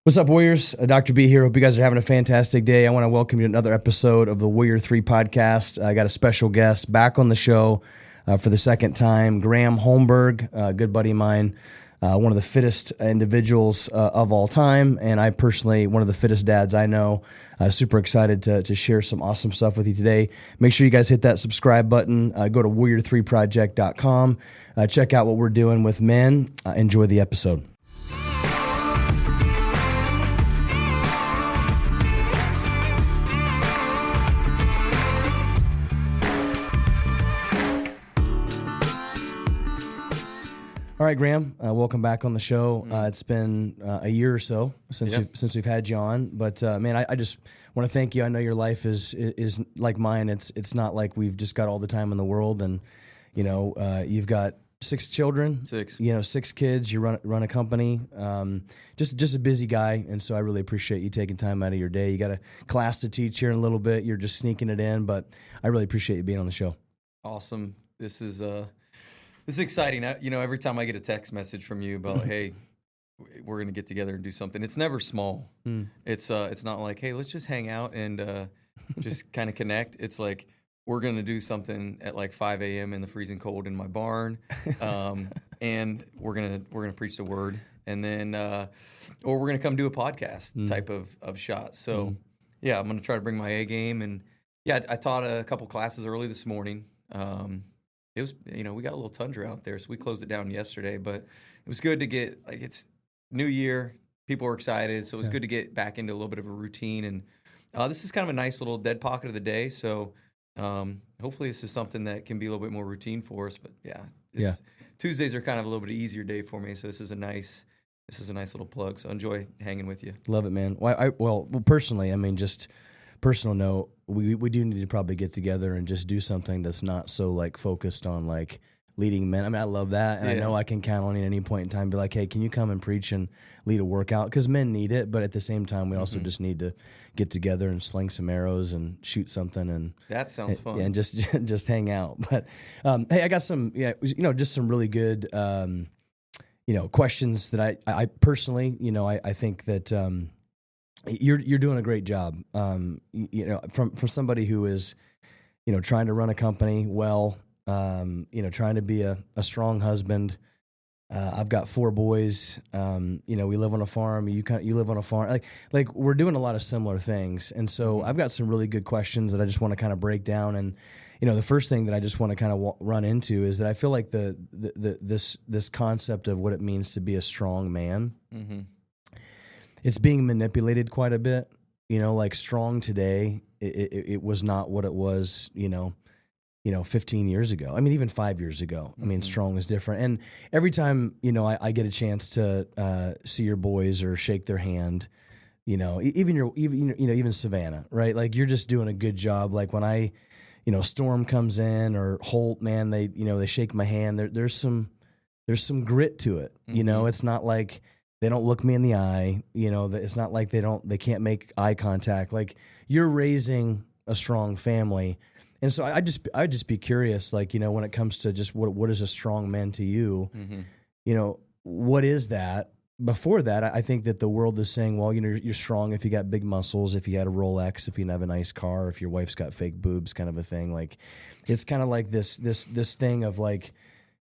What's up, Warriors? Dr. B here. Hope you guys are having a fantastic day. I want to welcome you to another episode of the Warrior 3 podcast. I got a special guest back on the show for the second time, Graham Holmberg, a good buddy of mine, one of the fittest individuals of all time, and I personally, one of the fittest dads I know. Super excited to share some awesome stuff with you today. Make sure you guys hit that subscribe button. Go to warrior3project.com. Check out what we're doing with men. Enjoy the episode. All right, Graham, welcome back on the show. It's been a year or so since we've had you on, but man, I just want to thank you. I know your life is like mine. It's not like we've just got all the time in the world, and you've got 6 children, 6 kids. You run a company, just a busy guy, and so I really appreciate you taking time out of your day. You got a class to teach here in a little bit. You're just sneaking it in, but I really appreciate you being on the show. Awesome. This is exciting. Every time I get a text message from you about, hey, we're going to get together and do something, it's never small. It's not like, hey, let's just hang out and just kind of connect. It's like, we're going to do something at like 5 a.m. in the freezing cold in my barn, and we're gonna preach the word, and then or we're gonna come do a podcast type of shot. So yeah, I'm gonna try to bring my A game, and yeah, I taught a couple classes early this morning. It was, we got a little tundra out there, so we closed it down yesterday, but it was good to get, it's New Year, people were excited, so it was good to get back into a little bit of a routine, and this is kind of a nice little dead pocket of the day, so hopefully this is something that can be a little bit more routine for us, but Tuesdays are kind of a little bit easier day for me, so this is a nice little plug, so enjoy hanging with you. Love it, man. Well, personally, I mean, just personal note, we do need to probably get together and just do something that's not so like focused on like leading men. I mean, I love that, and I know I can count on you at any point in time. Be like, hey, can you come and preach and lead a workout? Because men need it, but at the same time, we also just need to get together and sling some arrows and shoot something. And that sounds fun. And just hang out. But hey, I got some just some really good questions that I personally I think that. You're doing a great job. From somebody who is, trying to run a company well, trying to be a strong husband. I've got 4 boys. We live on a farm. You live on a farm. Like we're doing a lot of similar things, and so I've got some really good questions that I just want to kind of break down. And the first thing that I just want to kind of run into is that I feel like this concept of what it means to be a strong man. Mm-hmm. It's being manipulated quite a bit, like strong today. It was not what it was, 15 years ago. I mean, even 5 years ago. I mean, strong is different. And every time, I get a chance to see your boys or shake their hand, even Savannah, right? Like you're just doing a good job. Like when Storm comes in or Holt, man, they shake my hand. There's some grit to it. It's not like they don't look me in the eye, it's not like they can't make eye contact. Like you're raising a strong family. And so I'd just be curious, like, when it comes to just what is a strong man to you, what is that? Before that, I think that the world is saying, well, you're strong if you got big muscles, if you had a Rolex, if you have a nice car, if your wife's got fake boobs, kind of a thing. Like, it's kind of like this thing of like,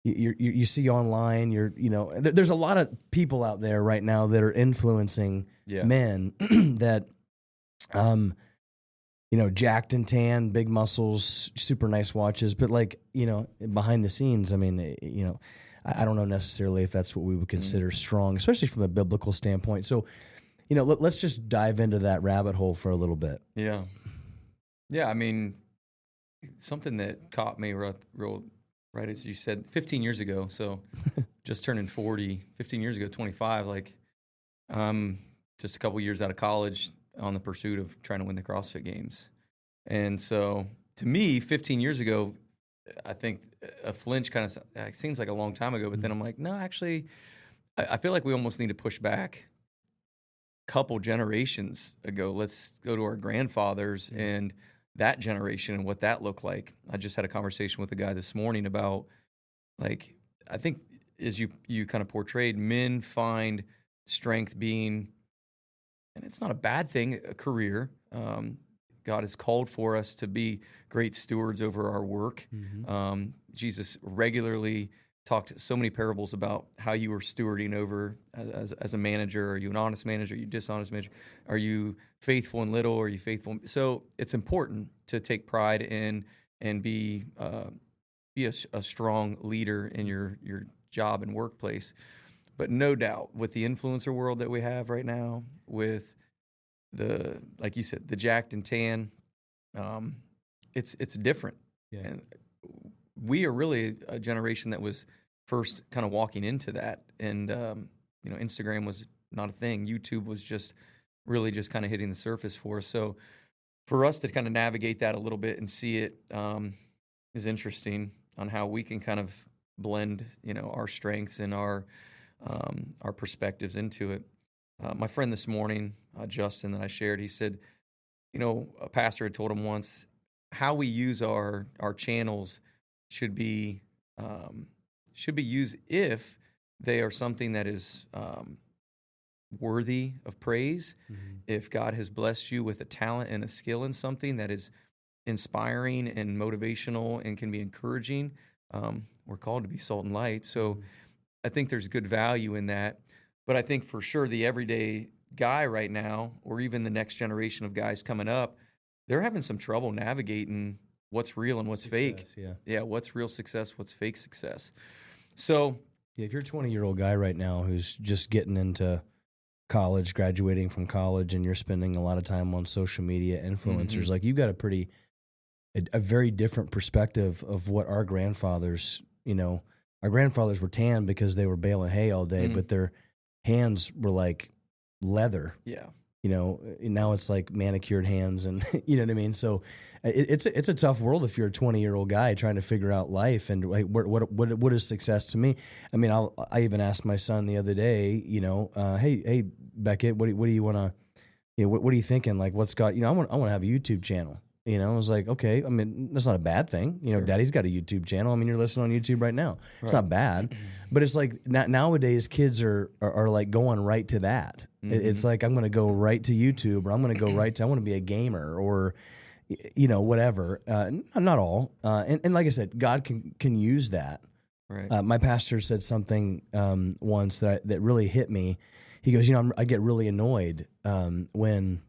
you see online, there's a lot of people out there right now that are influencing men that, jacked and tan, big muscles, super nice watches, but like, behind the scenes, I mean, I don't know necessarily if that's what we would consider strong, especially from a biblical standpoint. So, let's just dive into that rabbit hole for a little bit. Yeah. Yeah. I mean, something that caught me real right, as you said, 15 years ago, so just turning 40, 15 years ago, 25, like just a couple years out of college on the pursuit of trying to win the CrossFit Games. And so to me, 15 years ago, I think a flinch kind of seems like a long time ago, but then I'm like, no, actually, I feel like we almost need to push back a couple generations ago. Let's go to our grandfathers and that generation and what that looked like. I just had a conversation with a guy this morning about, like, I think as you kind of portrayed, men find strength being and it's not a bad thing, a career. God has called for us to be great stewards over our work. Jesus regularly talked so many parables about how you were stewarding over as a manager. Are you an honest manager? Are you dishonest manager? Are you faithful in little? Are you faithful? So it's important to take pride in and be a strong leader in your job and workplace. But no doubt, with the influencer world that we have right now, with like you said, the jacked and tan, it's different. Yeah. And we are really a generation that was first kind of walking into that. And, Instagram was not a thing. YouTube was just kind of hitting the surface for us. So for us to kind of navigate that a little bit and see it is interesting on how we can kind of blend, our strengths and our perspectives into it. My friend this morning, Justin, that I shared, he said, a pastor had told him once, how we use our channels should be used if they are something that is worthy of praise. If God has blessed you with a talent and a skill in something that is inspiring and motivational and can be encouraging, we're called to be salt and light. So I think there's good value in that. But I think for sure the everyday guy right now, or even the next generation of guys coming up, they're having some trouble navigating what's real and what's fake. Yeah, what's real success, what's fake success. So if you're a 20-year-old guy right now who's just getting into college, graduating from college, and you're spending a lot of time on social media, influencers, like you got a very different perspective of what our grandfathers, our grandfathers were tan because they were baling hay all day, but their hands were like leather. Yeah. Now it's like manicured hands, and you know what I mean? So it's a tough world if you're a 20-year-old guy trying to figure out life and like, what is success to me? I mean, I even asked my son the other day, hey Beckett, what do you want to, what are you thinking? Like, what's got, I want to have a YouTube channel. I was like, okay, I mean, that's not a bad thing. Sure. Daddy's got a YouTube channel. I mean, you're listening on YouTube right now. It's not bad. But it's like nowadays kids are like going right to that. It's like, I'm going to go right to YouTube, or I'm going to go right to, I want to be a gamer, or, whatever. Not all. And like I said, God can use that. Right. My pastor said something once that really hit me. He goes, I get really annoyed when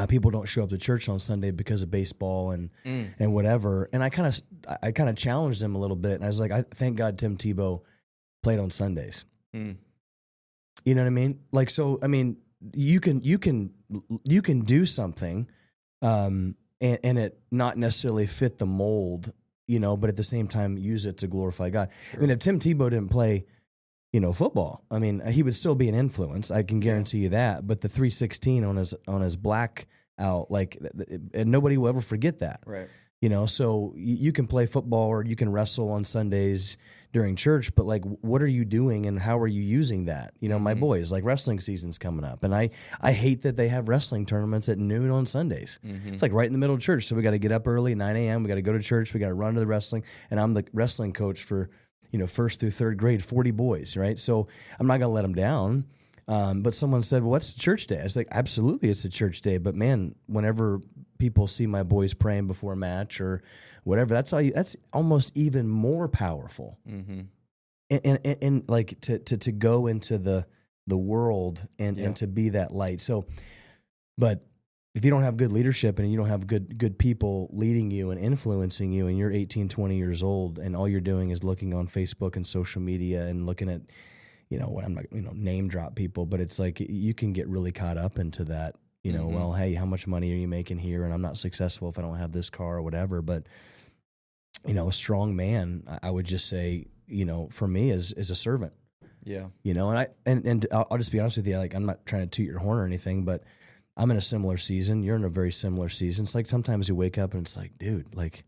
people don't show up to church on Sunday because of baseball and whatever. And I kind of challenged him a little bit, and I was like, I thank God Tim Tebow played on Sundays. You know what I mean? Like, so I mean, you can do something, and it not necessarily fit the mold, but at the same time use it to glorify God. Sure. I mean, if Tim Tebow didn't play, football, I mean, he would still be an influence. I can guarantee you that. But the 316 on his black out, like, and nobody will ever forget that. Right. So you can play football or you can wrestle on Sundays during church, but like, what are you doing and how are you using that? My boys, like, wrestling season's coming up, and I hate that they have wrestling tournaments at noon on Sundays. It's like right in the middle of church, so we got to get up early, 9 a.m. We got to go to church. We got to run to the wrestling, and I'm the wrestling coach for first through third grade, 40 boys, right? So I'm not gonna let them down. But someone said, well, what's church day? I was like, absolutely, it's a church day. But man, whenever people see my boys praying before a match or whatever, that's almost even more powerful. And like to go into the world and to be that light. So, but if you don't have good leadership and you don't have good people leading you and influencing you, and you're 18, 20 years old, and all you're doing is looking on Facebook and social media and looking at, I'm not, name drop people, but it's like you can get really caught up into that, well, hey, how much money are you making here? And I'm not successful if I don't have this car or whatever. But, a strong man, I would just say, for me is a servant. Yeah. And I'll just be honest with you, like, I'm not trying to toot your horn or anything, but I'm in a similar season. You're in a very similar season. It's like sometimes you wake up and it's like, dude, like,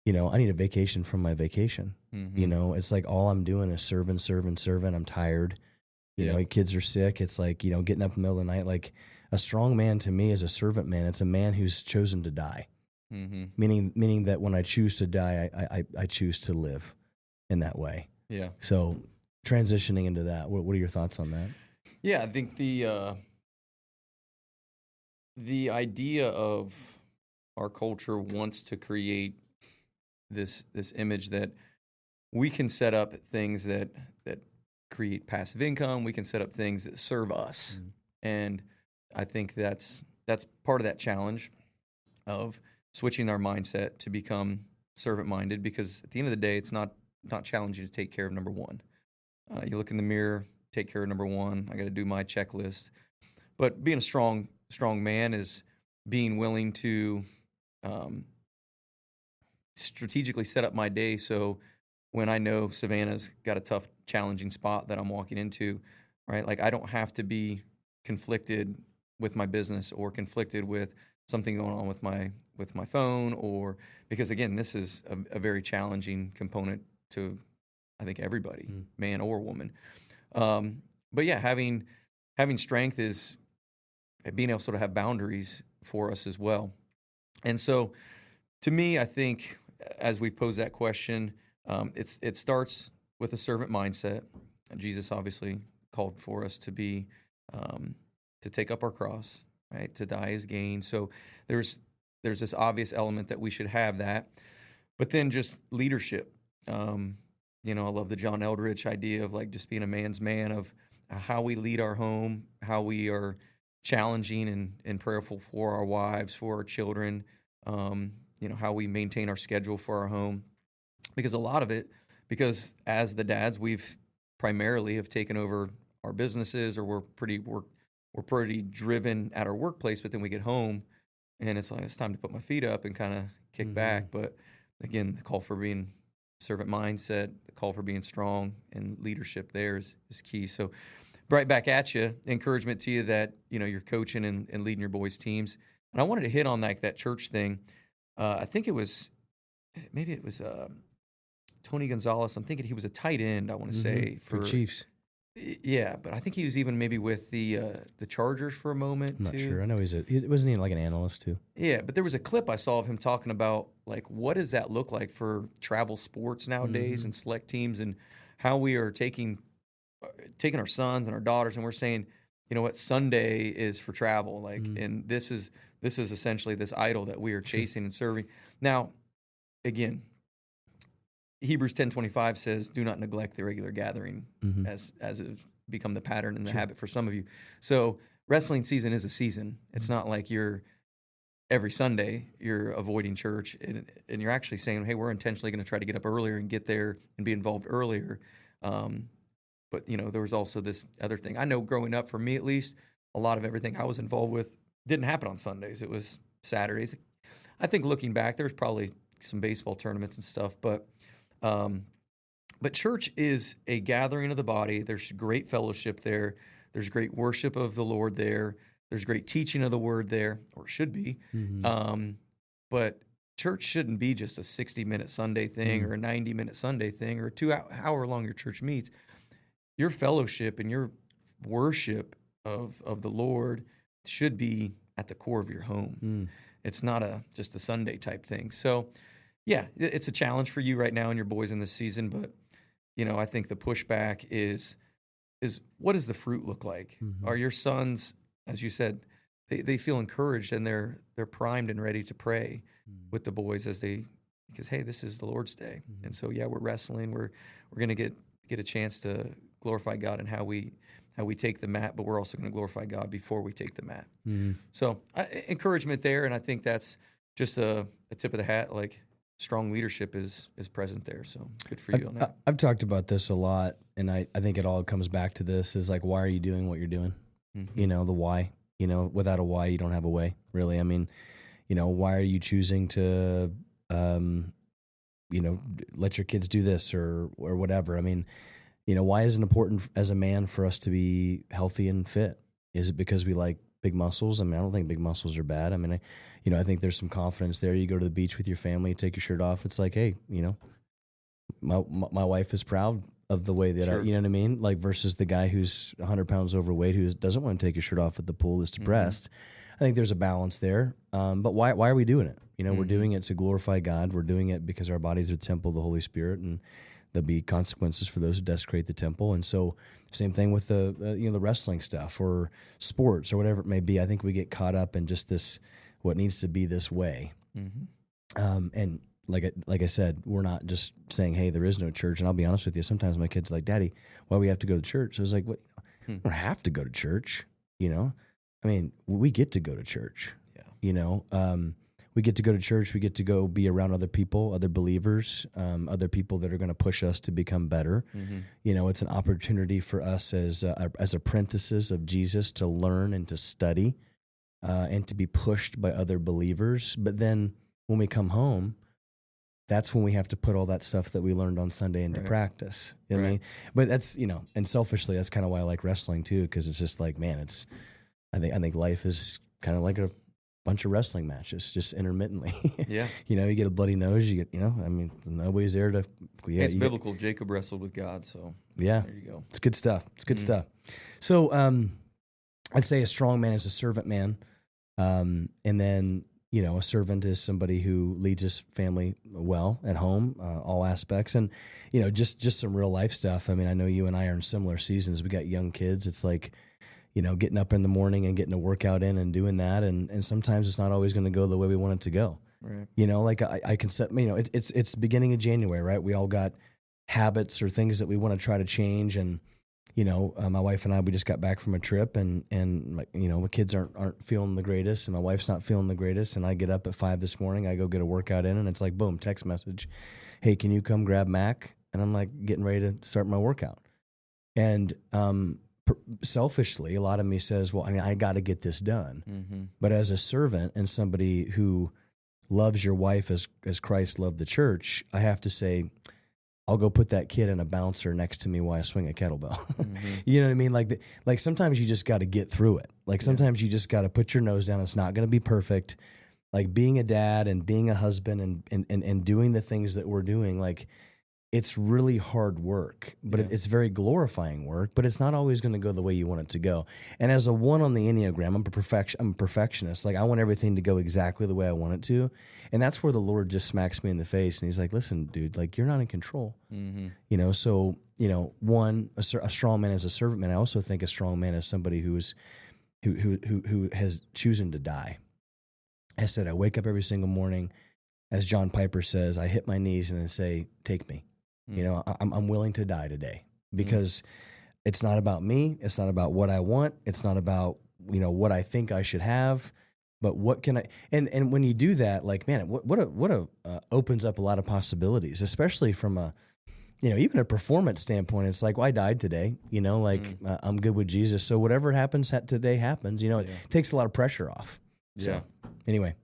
I need a vacation from my vacation. It's like all I'm doing is serving. I'm tired. Kids are sick. It's like, getting up in the middle of the night. Like, a strong man to me is a servant man. It's a man who's chosen to die. Meaning that when I choose to die, I choose to live in that way. Yeah. So transitioning into that, what are your thoughts on that? Yeah, I think the the idea of our culture wants to create this image that we can set up things that create passive income. We can set up things that serve us, and I think that's part of that challenge of switching our mindset to become servant minded. Because at the end of the day, it's not challenging to take care of number one. You look in the mirror, take care of number one. I got to do my checklist. But being a strong man is being willing to strategically set up my day so when I know Savannah's got a tough, challenging spot that I'm walking into, right? Like I don't have to be conflicted with my business or conflicted with something going on with my phone, or because again, this is a very challenging component to I think everybody, man or woman. But yeah, having strength is being able to sort of have boundaries for us as well. And so, to me, I think as we pose that question, it starts with a servant mindset. Jesus obviously called for us to be to take up our cross, right? To die is gain. So there's this obvious element that we should have that, but then just leadership. I love the John Eldridge idea of like just being a man's man, of how we lead our home, how we are challenging and prayerful for our wives, for our children, how we maintain our schedule for our home. Because a lot of it, because as the dads, we've primarily have taken over our businesses, or we're pretty driven at our workplace, but then we get home and it's like, it's time to put my feet up and kind of kick back. But again, the call for being servant mindset, the call for being strong, and leadership there is key. So right back at you, encouragement to you that, you're coaching and leading your boys' teams. And I wanted to hit on that church thing. I think maybe it was Tony Gonzalez. I'm thinking he was a tight end, I want to say. For Chiefs. Yeah, but I think he was even maybe with the Chargers for a moment. I'm not sure. I know wasn't he like an analyst too? Yeah, but there was a clip I saw of him talking about like what does that look like for travel sports nowadays and select teams, and how we are taking our sons and our daughters, and we're saying, you know what, Sunday is for travel, like, and this is essentially this idol that we are chasing and serving. Now, again, Hebrews 10:25 says, "Do not neglect the regular gathering," as it become the pattern and the habit for some of you. So wrestling season is a season. It's not like you're every Sunday you're avoiding church, and you're actually saying, "Hey, we're intentionally going to try to get up earlier and get there and be involved earlier." But there was also this other thing. I know growing up, for me at least, a lot of everything I was involved with didn't happen on Sundays. It was Saturdays. I think looking back, there's probably some baseball tournaments and stuff, but church is a gathering of the body. There's great fellowship there. There's great worship of the Lord there. There's great teaching of the word there, or should be. But church shouldn't be just a 60-minute Sunday thing or a 90-minute Sunday thing or a 2-hour long your church meets. Your fellowship and your worship of the Lord should be at the core of your home. It's not just a Sunday type thing. So, yeah, it's a challenge for you right now and your boys in this season, but I think the pushback is what does the fruit look like? Are your sons, as you said, they feel encouraged and they're primed and ready to pray with the boys because hey, this is the Lord's day, and so yeah, we're wrestling. We're going to get a chance to glorify God in how we take the mat, but we're also going to glorify God before we take the mat. So encouragement there, and I think that's just a tip of the hat. Like, strong leadership is present there, so good for you on that. I've talked about this a lot, and I think it all comes back to this, is like, why are you doing what you're doing? The why. Without a why, you don't have a way, really. I mean, why are you choosing to, let your kids do this or whatever? I mean, why is it important as a man for us to be healthy and fit? Is it because we like big muscles? I mean, I don't think big muscles are bad. I mean, I think there's some confidence there. You go to the beach with your family, take your shirt off. It's like, hey, my wife is proud of the way that I, you know what I mean? Like, versus the guy who's 100 pounds overweight who doesn't want to take his shirt off at the pool, is depressed. I think there's a balance there. But why are we doing it? We're doing it to glorify God. We're doing it because our bodies are the temple of the Holy Spirit, and there'll be consequences for those who desecrate the temple. And so, same thing with the the wrestling stuff or sports or whatever it may be. I think we get caught up in just this, what needs to be this way. And like I said, we're not just saying, hey, there is no church. And I'll be honest with you, sometimes my kids are like, Daddy, why do we have to go to church? I was like, what? We don't have to go to church, I mean, we get to go to church. We get to go to church. We get to go be around other people, other believers, other people that are going to push us to become better. It's an opportunity for us as apprentices of Jesus to learn and to study and to be pushed by other believers. But then when we come home, that's when we have to put all that stuff that we learned on Sunday into practice. You know what I mean? But that's, and selfishly, that's kind of why I like wrestling too, because it's just like, man, I think life is kind of like a bunch of wrestling matches, just intermittently. You get a bloody nose, you get, nobody's there to. Yeah, it's biblical. Jacob wrestled with God, so there you go. It's good stuff. It's good stuff. So I'd say a strong man is a servant man, and then a servant is somebody who leads his family well at home, all aspects, and just some real life stuff. I mean, I know you and I are in similar seasons. We got young kids. It's like, getting up in the morning and getting a workout in and doing that. And sometimes it's not always going to go the way we want it to go. Right. Like I can set, it's beginning of January, right? We all got habits or things that we want to try to change. And, my wife and I, we just got back from a trip and my kids aren't feeling the greatest and my wife's not feeling the greatest. And I get up at 5 this morning, I go get a workout in and it's like, boom, text message. Hey, can you come grab Mac? And I'm like getting ready to start my workout. And, selfishly, a lot of me says, well, I got to get this done. But as a servant and somebody who loves your wife as Christ loved the church, I have to say, I'll go put that kid in a bouncer next to me while I swing a kettlebell. You know what I mean? Like sometimes you just got to get through it. Like sometimes you just got to put your nose down. It's not going to be perfect. Like being a dad and being a husband and doing the things that we're doing, like it's really hard work, but it's very glorifying work, but it's not always going to go the way you want it to go. And as a 1 on the Enneagram, I'm a perfectionist. Like I want everything to go exactly the way I want it to. And that's where the Lord just smacks me in the face. And he's like, listen, dude, like you're not in control. So, a strong man is a servant man. I also think a strong man is somebody who has chosen to die. I said, I wake up every single morning, as John Piper says, I hit my knees and I say, take me. I'm willing to die today because it's not about me. It's not about what I want. It's not about, what I think I should have, but what can I, and when you do that, like, man, what opens up a lot of possibilities, especially from a, even a performance standpoint. It's like, well, I died today, I'm good with Jesus. So whatever happens today happens, it takes a lot of pressure off. So anyway,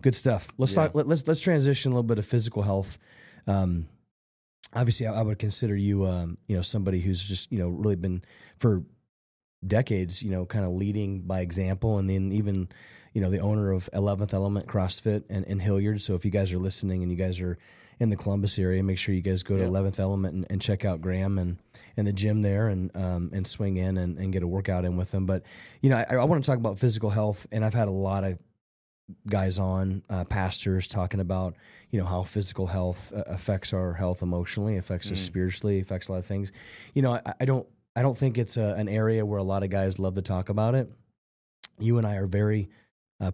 good stuff. Let's talk, let's transition a little bit of physical health. Obviously, I would consider you, somebody who's just, really been for decades, kind of leading by example, and then even, the owner of 11th Element CrossFit in Hilliard. So if you guys are listening and you guys are in the Columbus area, make sure you guys go to 11th Element and check out Graham and the gym there and swing in and get a workout in with them. But, I want to talk about physical health, and I've had a lot of guys on, pastors talking about, how physical health affects our health emotionally, affects us spiritually, affects a lot of things. I don't think it's an area where a lot of guys love to talk about it. You and I are very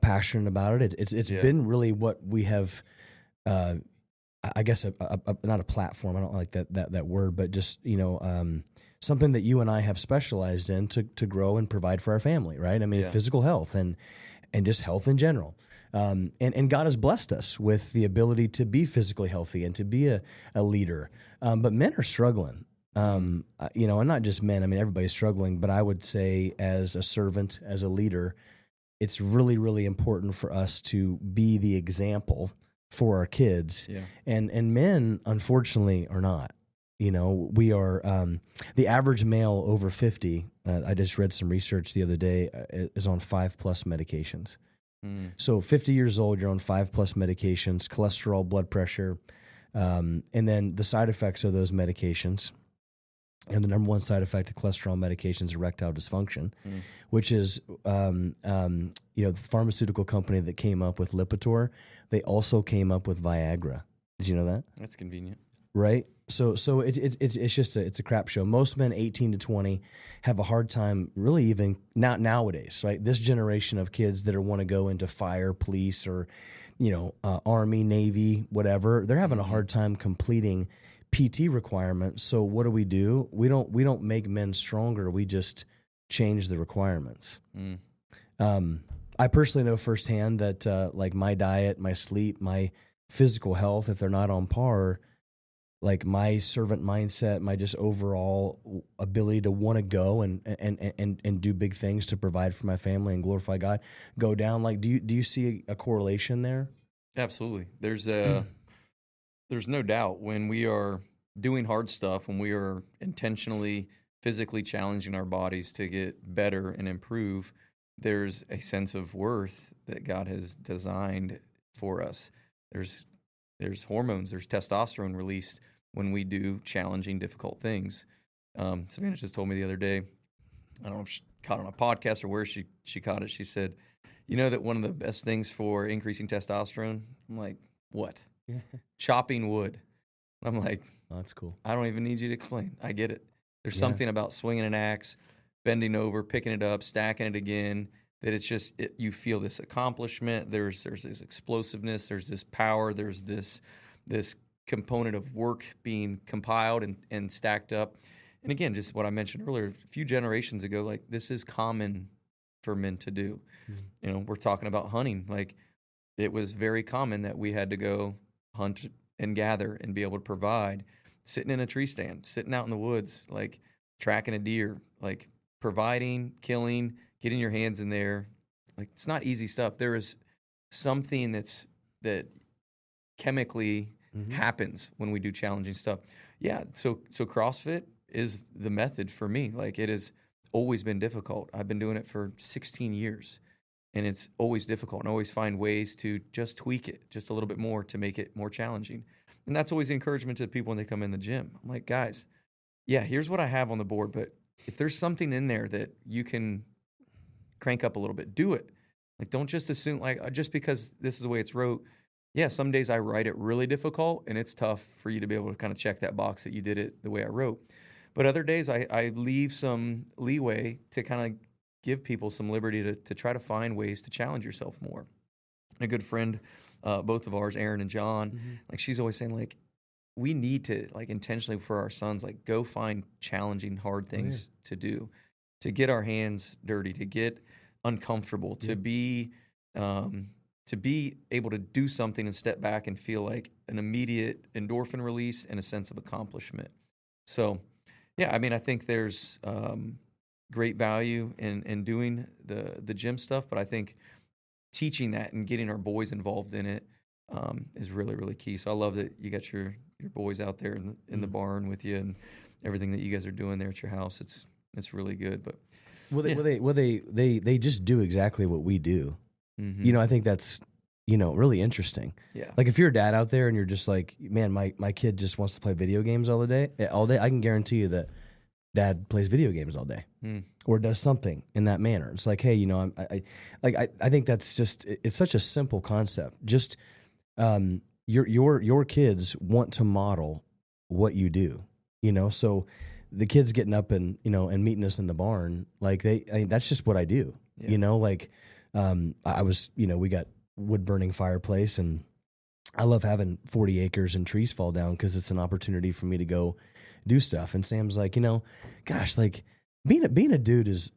passionate about it. It's been really what we have, I guess, not a platform. I don't like that word, but just, something that you and I have specialized in to grow and provide for our family, right? I mean, physical health and just health in general. And God has blessed us with the ability to be physically healthy and to be a leader. But men are struggling, and not just men. I mean, everybody's struggling, but I would say as a servant, as a leader, it's really, really important for us to be the example for our kids. And men, unfortunately, are not. We are, the average male over 50, I just read some research the other day, is on 5+ medications. So 50 years old, you're on 5+ medications, cholesterol, blood pressure, and then the side effects of those medications. And the number one side effect of cholesterol medications is erectile dysfunction, which is, the pharmaceutical company that came up with Lipitor, they also came up with Viagra. Did you know that? That's convenient. Right? So it's just it's a crap show. Most men 18 to 20 have a hard time really even not nowadays, right? This generation of kids that want to go into fire, police, or Army, Navy, whatever, they're having a hard time completing PT requirements. So what do? We don't make men stronger. We just change the requirements. I personally know firsthand that like my diet, my sleep, my physical health, if they're not on par, like my servant mindset, my just overall ability to want to go and do big things to provide for my family and glorify God go down. Like, do you see a correlation there? Absolutely. There's no doubt when we are doing hard stuff, when we are intentionally physically challenging our bodies to get better and improve, there's a sense of worth that God has designed for us. There's hormones, there's testosterone released when we do challenging, difficult things. Savannah just told me the other day, I don't know if she caught it on a podcast or where she caught it. She said, you know that one of the best things for increasing testosterone? I'm like, what? Yeah. Chopping wood. I'm like, oh, that's cool. I don't even need you to explain. I get it. There's something about swinging an axe, bending over, picking it up, stacking it again, that it's just, you feel this accomplishment. There's this explosiveness. There's this power. There's this component of work being compiled and stacked up. And again, just what I mentioned earlier, a few generations ago, like this is common for men to do. Mm-hmm. We're talking about hunting. Like it was very common that we had to go hunt and gather and be able to provide, sitting in a tree stand, sitting out in the woods, like tracking a deer, like providing, killing, getting your hands in there. Like it's not easy stuff. There is something that chemically happens when we do challenging stuff. Yeah, so CrossFit is the method for me. Like it has always been difficult. I've been doing it for 16 years, and it's always difficult, and I always find ways to just tweak it just a little bit more to make it more challenging. And that's always the encouragement to the people when they come in the gym. I'm like, guys, yeah, here's what I have on the board, but if there's something in there that you can crank up a little bit, do it. Like, don't just assume, like, just because this is the way it's wrote. Yeah, some days I write it really difficult, and it's tough for you to be able to kind of check that box that you did it the way I wrote. But other days I leave some leeway to kind of give people some liberty to try to find ways to challenge yourself more. A good friend, both of ours, Aaron and John, like she's always saying, like, we need to, like, intentionally for our sons, like, go find challenging, hard things to do, to get our hands dirty, to get uncomfortable, to be able to do something and step back and feel like an immediate endorphin release and a sense of accomplishment. So, yeah, I mean, I think there's great value in doing the gym stuff, but I think teaching that and getting our boys involved in it is really, really key. So I love that you got your boys out there in the barn with you and everything that you guys are doing there at your house. It's really good. But they just do exactly what we do. Mm-hmm. I think that's really interesting. Yeah. Like if you're a dad out there and you're just like, man, my kid just wants to play video games all day, I can guarantee you that dad plays video games all day or does something in that manner. It's like, hey, I think that's just, it's such a simple concept. Just your kids want to model what you do, so the kids getting up and meeting us in the barn, like that's just what I do. I was, we got wood burning fireplace, and I love having 40 acres and trees fall down because it's an opportunity for me to go do stuff. And Sam's like, gosh, like being a dude is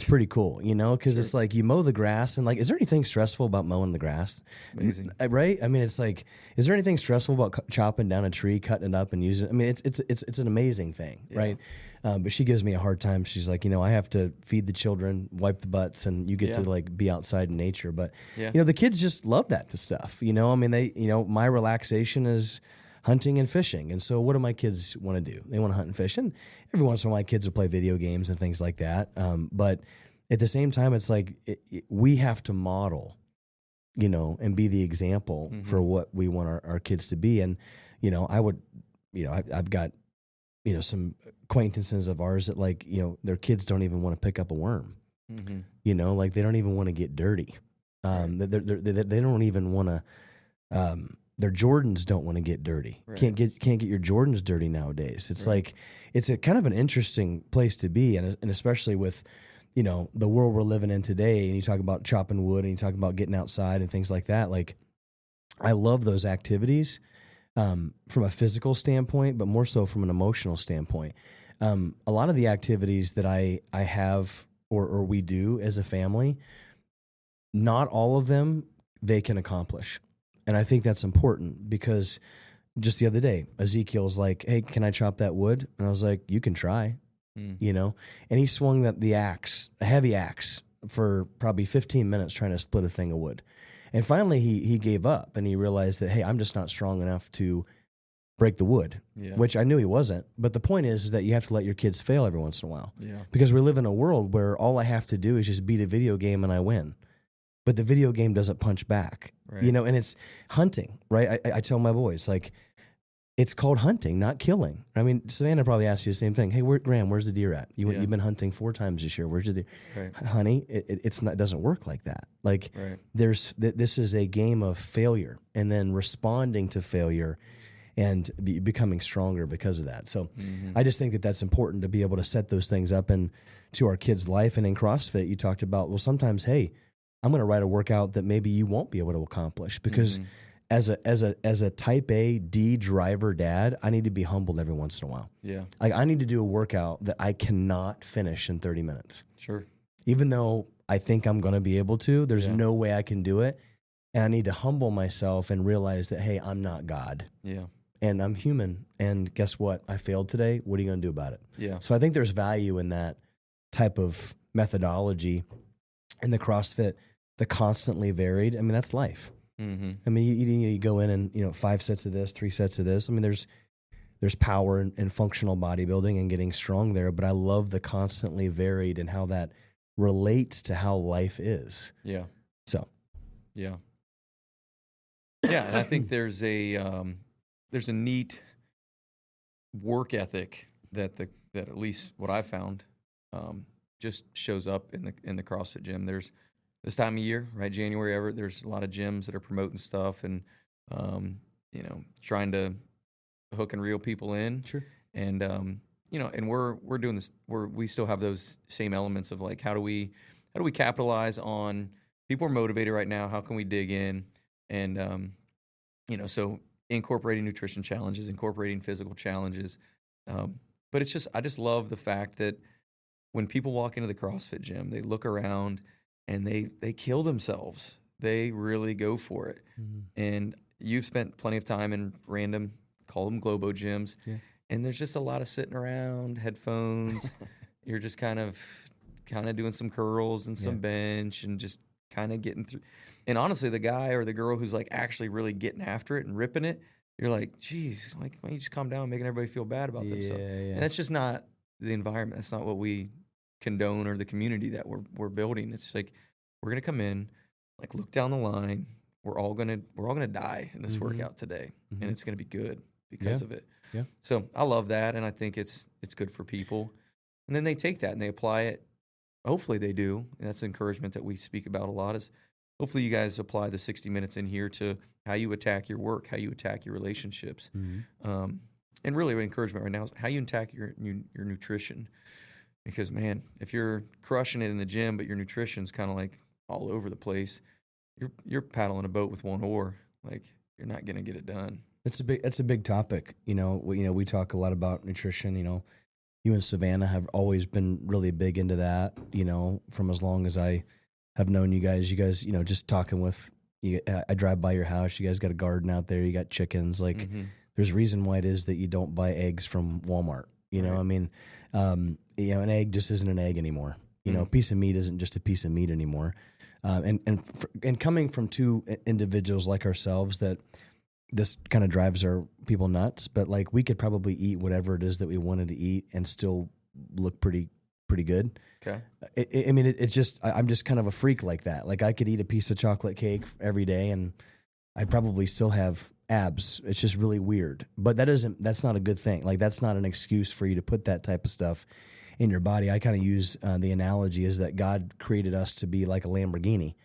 pretty cool, because it's like you mow the grass, and like, is there anything stressful about mowing the grass? It's amazing, right? I mean, it's like, is there anything stressful about chopping down a tree, cutting it up, and using it? I mean, it's an amazing thing, right? But she gives me a hard time. She's like, I have to feed the children, wipe the butts, and you get to like be outside in nature. But the kids just love that stuff. I mean, they, my relaxation is hunting and fishing. And so what do my kids want to do? They want to hunt and fish. And every once in a while, my kids will play video games and things like that. But at the same time, it's like we have to model, and be the example for what we want our kids to be. And, I've got, some acquaintances of ours that, like, their kids don't even want to pick up a worm. Like they don't even want to get dirty. They don't even want to their Jordans don't want to get dirty. Right. Can't get your Jordans dirty nowadays. It's like it's a kind of an interesting place to be, and especially with the world we're living in today. And you talk about chopping wood, and you talk about getting outside and things like that. Like, I love those activities from a physical standpoint, but more so from an emotional standpoint. A lot of the activities that I have or we do as a family, not all of them they can accomplish. And I think that's important because just the other day, Ezekiel's like, "Hey, can I chop that wood?" And I was like, "You can try," and he swung the axe, a heavy axe, for probably 15 minutes trying to split a thing of wood. And finally he gave up and he realized that, hey, I'm just not strong enough to break the wood, which I knew he wasn't. But the point is that you have to let your kids fail every once in a while because we live in a world where all I have to do is just beat a video game and I win. But the video game doesn't punch back, and it's hunting, right? I tell my boys, like, it's called hunting, not killing. I mean, Savannah probably asked you the same thing. Hey, Graham, where's the deer at? You've been hunting 4 times this year. Where's the deer? Right. Honey, it doesn't work like that. Like, this is a game of failure and then responding to failure and becoming stronger because of that. So I just think that that's important to be able to set those things up into our kids' life. And in CrossFit, you talked about, well, sometimes, hey, I'm going to write a workout that maybe you won't be able to accomplish because as a type A D driver dad, I need to be humbled every once in a while. Yeah. Like, I need to do a workout that I cannot finish in 30 minutes. Sure. Even though I think I'm going to be able to, there's no way I can do it. And I need to humble myself and realize that, hey, I'm not God. Yeah. And I'm human. And guess what? I failed today. What are you going to do about it? Yeah. So I think there's value in that type of methodology in the CrossFit, the constantly varied. I mean, that's life. I mean, you go in and 5 sets of this, 3 sets of this. I mean, there's power in functional bodybuilding and getting strong there, but I love the constantly varied and how that relates to how life is. Yeah. So. Yeah. Yeah, and I think there's a neat work ethic that at least what I found just shows up in the CrossFit gym. There's this time of year, right? January, there's a lot of gyms that are promoting stuff and, trying to hook and reel people in. Sure. And, and we're doing this, we still have those same elements of like, how do we capitalize on people are motivated right now? How can we dig in? And, so incorporating nutrition challenges, incorporating physical challenges. But it's just, I just love the fact that when people walk into the CrossFit gym, they look around and they kill themselves. They really go for it. And you've spent plenty of time in random, call them Globo gyms. Yeah. And there's just a lot of sitting around, headphones. You're just kind of doing some curls and some bench and just kind of getting through. And honestly, the guy or the girl who's like actually really getting after it and ripping it, you're like, geez, like, why don't you just calm down, making everybody feel bad about themselves? Yeah. And that's just not the environment. That's not what we condone or the community that we're building. It's like, we're gonna come in, like, look down the line. We're all gonna die in this workout today, and it's gonna be good because of it. Yeah. So I love that, and I think it's good for people. And then they take that and they apply it. Hopefully they do. And that's the encouragement that we speak about a lot. Is hopefully you guys apply the 60 minutes in here to how you attack your work, how you attack your relationships, and really the encouragement right now is how you attack your nutrition. Because, man, if you're crushing it in the gym, but your nutrition's kind of like all over the place, you're paddling a boat with one oar. Like, you're not going to get it done. It's a big topic. We talk a lot about nutrition. You and Savannah have always been really big into that. From as long as I have known you guys, just talking with you. I drive by your house. You guys got a garden out there. You got chickens. Like, there's a reason why it is that you don't buy eggs from Walmart. Right. I mean, an egg just isn't an egg anymore. A piece of meat isn't just a piece of meat anymore. And coming from two individuals like ourselves, that this kind of drives our people nuts. But like, we could probably eat whatever it is that we wanted to eat and still look pretty good. Okay. It's just, I'm just kind of a freak like that. Like, I could eat a piece of chocolate cake every day and I'd probably still have abs. It's just really weird. But that's not a good thing. Like, that's not an excuse for you to put that type of stuff in your body. I kind of use the analogy is that God created us to be like a Lamborghini,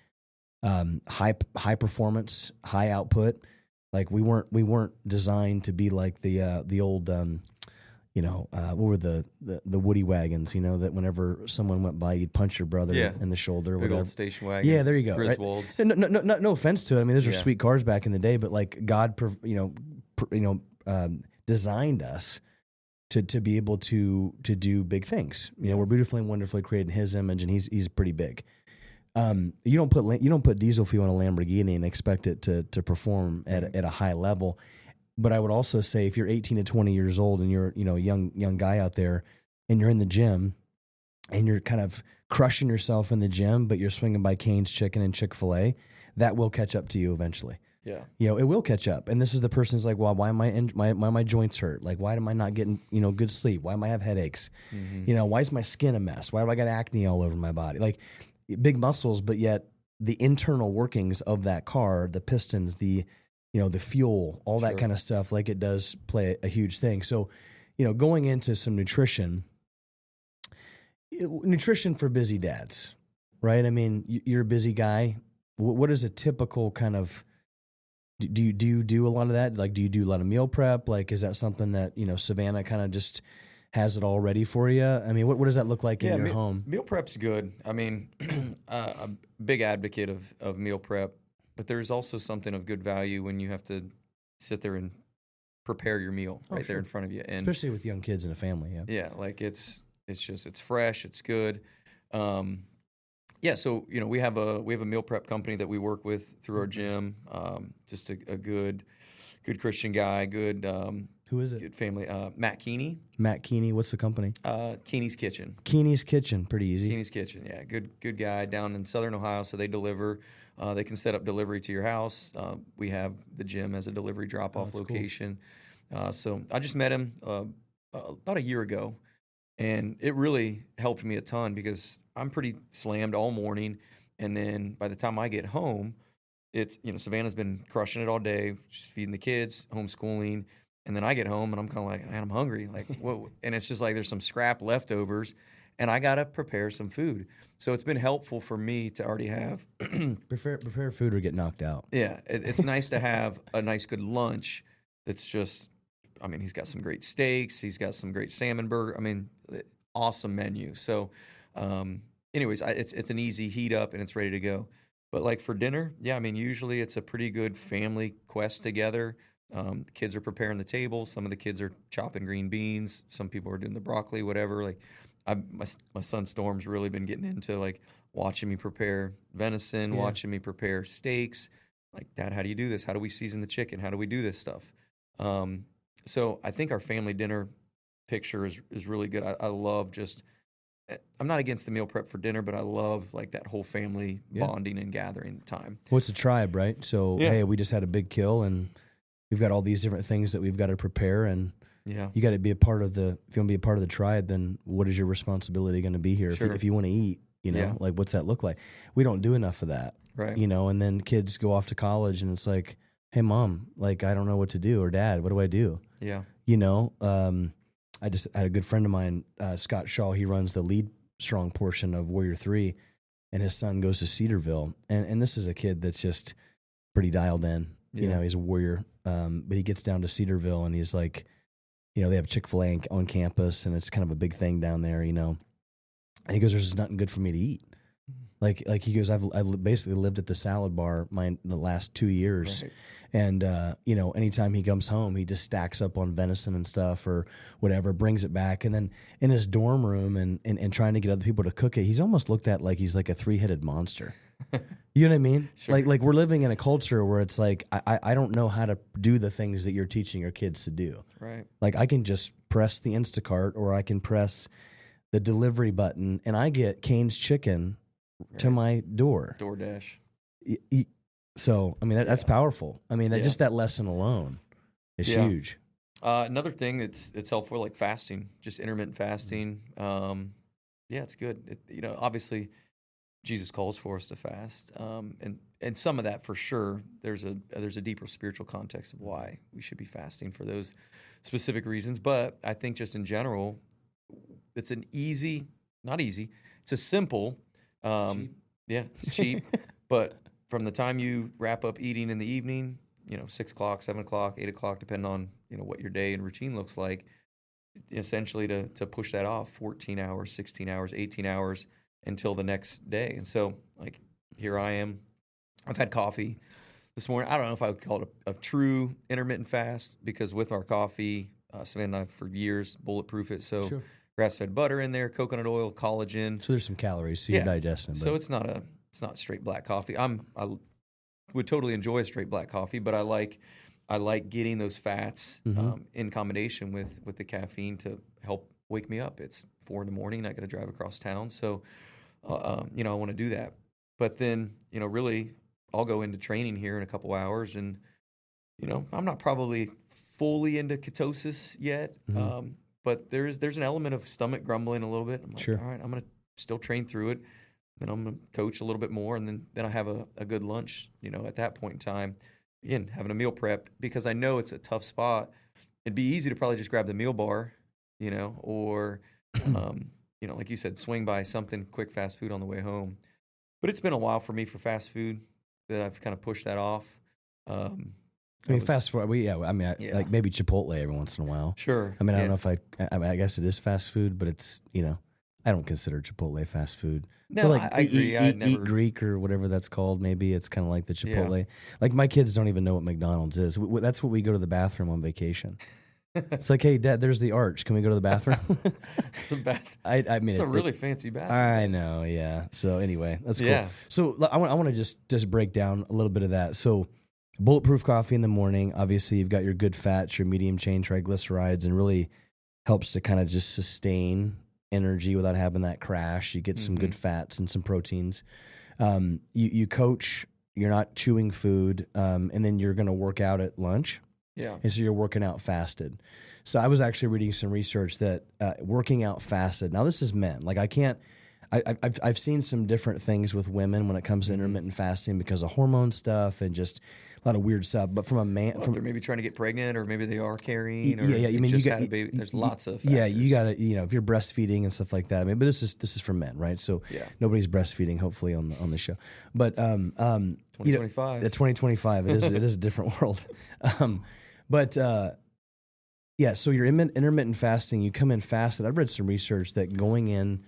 high performance, high output, Like we weren't designed to be like the old what were the Woody wagons, that whenever someone went by, you'd punch your brother in the shoulder or Big whatever. old station wagons. Yeah, there you go. Griswolds. Right? No offense to it. I mean, those are sweet cars back in the day, but like God, designed us to be able to do big things. We're beautifully and wonderfully created in His image, and He's pretty big. You don't put diesel fuel in a Lamborghini and expect it to perform at a high level. But I would also say, if you're 18 to 20 years old and you're a young guy out there, and you're in the gym, and you're kind of crushing yourself in the gym, but you're swinging by Cane's Chicken and Chick-fil-A, that will catch up to you eventually. Yeah, it will catch up. And this is the person who's like, well, why am my joints hurt? Like, why am I not getting good sleep? Why am I have headaches? Mm-hmm. Why is my skin a mess? Why do I got acne all over my body? Like, big muscles, but yet the internal workings of that car, the pistons, the fuel, all that kind of stuff, like it does play a huge thing. So, going into some nutrition for busy dads, right? I mean, you're a busy guy. What is a typical kind of, do you do a lot of that? Like, do you do a lot of meal prep? Like, is that something that, Savannah kind of just has it all ready for you? I mean, what does that look like in your home? Meal prep's good. I mean, a big advocate of meal prep, but there's also something of good value when you have to sit there and prepare your meal there in front of you, and especially with young kids and a family. Yeah, like it's fresh, it's good. So we have a meal prep company that we work with through our gym. Just a good Christian guy, good. Who is it? Good family. Matt Keeney. Matt Keeney. What's the company? Keeney's Kitchen. Keeney's Kitchen. Pretty easy. Keeney's Kitchen. Yeah, good guy down in Southern Ohio. So they deliver. They can set up delivery to your house. We have the gym as a delivery drop-off location. Cool. So I just met him about a year ago, and it really helped me a ton because I'm pretty slammed all morning, and then by the time I get home, it's Savannah's been crushing it all day, just feeding the kids, homeschooling. And then I get home and I'm kind of like, man, I'm hungry. Like, what? And it's just like there's some scrap leftovers, and I gotta prepare some food. So it's been helpful for me to already have prepare food or get knocked out. Yeah, it's nice to have a nice good lunch. That's just, I mean, he's got some great steaks. He's got some great salmon burger. I mean, awesome menu. So, anyways, it's an easy heat up and it's ready to go. But like for dinner, yeah, I mean, usually it's a pretty good family quest together. The kids are preparing the table. Some of the kids are chopping green beans. Some people are doing the broccoli, whatever. Like, my son Storm's really been getting into like watching me prepare venison, watching me prepare steaks. Like, Dad, how do you do this? How do we season the chicken? How do we do this stuff? So I think our family dinner picture is really good. I love just. I'm not against the meal prep for dinner, but I love like that whole family bonding and gathering time. Well, it's a tribe, right? So hey, we just had a big kill and we've got all these different things that we've got to prepare, and you got to be a part of the. If you want to be a part of the tribe, then what is your responsibility going to be here? Sure. If you want to eat, like what's that look like? We don't do enough of that, right? And then kids go off to college, and it's like, hey, Mom, like I don't know what to do, or Dad, what do I do? Yeah, I just had a good friend of mine, Scott Shaw. He runs the lead strong portion of Warrior 3, and his son goes to Cedarville. And this is a kid that's just pretty dialed in. He's a warrior. But he gets down to Cedarville, and he's like, they have Chick-fil-A on campus, and it's kind of a big thing down there, And he goes, there's just nothing good for me to eat. Like he goes, I've basically lived at the salad bar the last 2 years. Right. And, anytime he comes home, he just stacks up on venison and stuff or whatever, brings it back. And then in his dorm room and trying to get other people to cook it, he's almost looked at like he's like a 3-headed monster. You know what I mean? Sure. Like we're living in a culture where it's like, I don't know how to do the things that you're teaching your kids to do. Right. Like I can just press the Instacart or I can press the delivery button and I get Cane's Chicken to my door. DoorDash. So, I mean, that's powerful. I mean, just that lesson alone is huge. Another thing it's helpful, like fasting, just intermittent fasting. It's good. Obviously, Jesus calls for us to fast, and some of that for sure. There's a deeper spiritual context of why we should be fasting for those specific reasons. But I think just in general, it's it's a simple. It's cheap. Yeah, it's cheap. But from the time you wrap up eating in the evening, 6 o'clock, 7 o'clock, 8 o'clock, depending on, what your day and routine looks like, essentially to push that off 14 hours, 16 hours, 18 hours until the next day. And so, like, here I am. I've had coffee this morning. I don't know if I would call it a true intermittent fast, because with our coffee, Savannah and I for years bulletproof it. So Sure. grass-fed butter in there, coconut oil, collagen. So there's some calories, so you're digesting. But. So it's not straight black coffee. I would totally enjoy a straight black coffee, but I like getting those fats in combination with the caffeine to help wake me up. It's 4 a.m. I got to drive across town, so I want to do that. But then really, I'll go into training here in a couple hours, and I'm not probably fully into ketosis yet, but there's an element of stomach grumbling a little bit. I'm like, sure. All right, I'm gonna still train through it. Then I'm gonna coach a little bit more, and then I have a good lunch. At that point in time, again, having a meal prepped, because I know it's a tough spot. It'd be easy to probably just grab the meal bar, or like you said, swing by something quick, fast food on the way home. But it's been a while for me for fast food that I've kind of pushed that off. Fast food. Like maybe Chipotle every once in a while. Sure. I don't know if I guess it is fast food, but it's I don't consider Chipotle fast food. No, like I agree. Eat Greek or whatever that's called. Maybe it's kind of like the Chipotle. Yeah. Like my kids don't even know what McDonald's is. That's what we go to the bathroom on vacation. It's like, hey, Dad, there's the arch. Can we go to the bathroom? It's the bathroom. It's a really fancy bathroom. I know, yeah. So anyway, that's cool. Yeah. So I want to just break down a little bit of that. So bulletproof coffee in the morning. Obviously, you've got your good fats, your medium chain triglycerides, and really helps to kind of just sustain energy without having that crash. You get some good fats and some proteins. You coach. You're not chewing food, and then you're going to work out at lunch. Yeah. And so you're working out fasted. So I was actually reading some research that working out fasted. Now this is men. Like I've seen some different things with women when it comes to intermittent fasting because of hormone stuff and just a lot of weird stuff. But from a man, they're maybe trying to get pregnant, or maybe they are carrying. Or yeah. I mean, you got a baby. There's lots of factors. Yeah. You got to if you're breastfeeding and stuff like that. I mean, but this is for men, right? So nobody's breastfeeding, hopefully on the show. But 2025. 2025. It is a different world. So you're intermittent fasting, you come in fasted. I've read some research that going in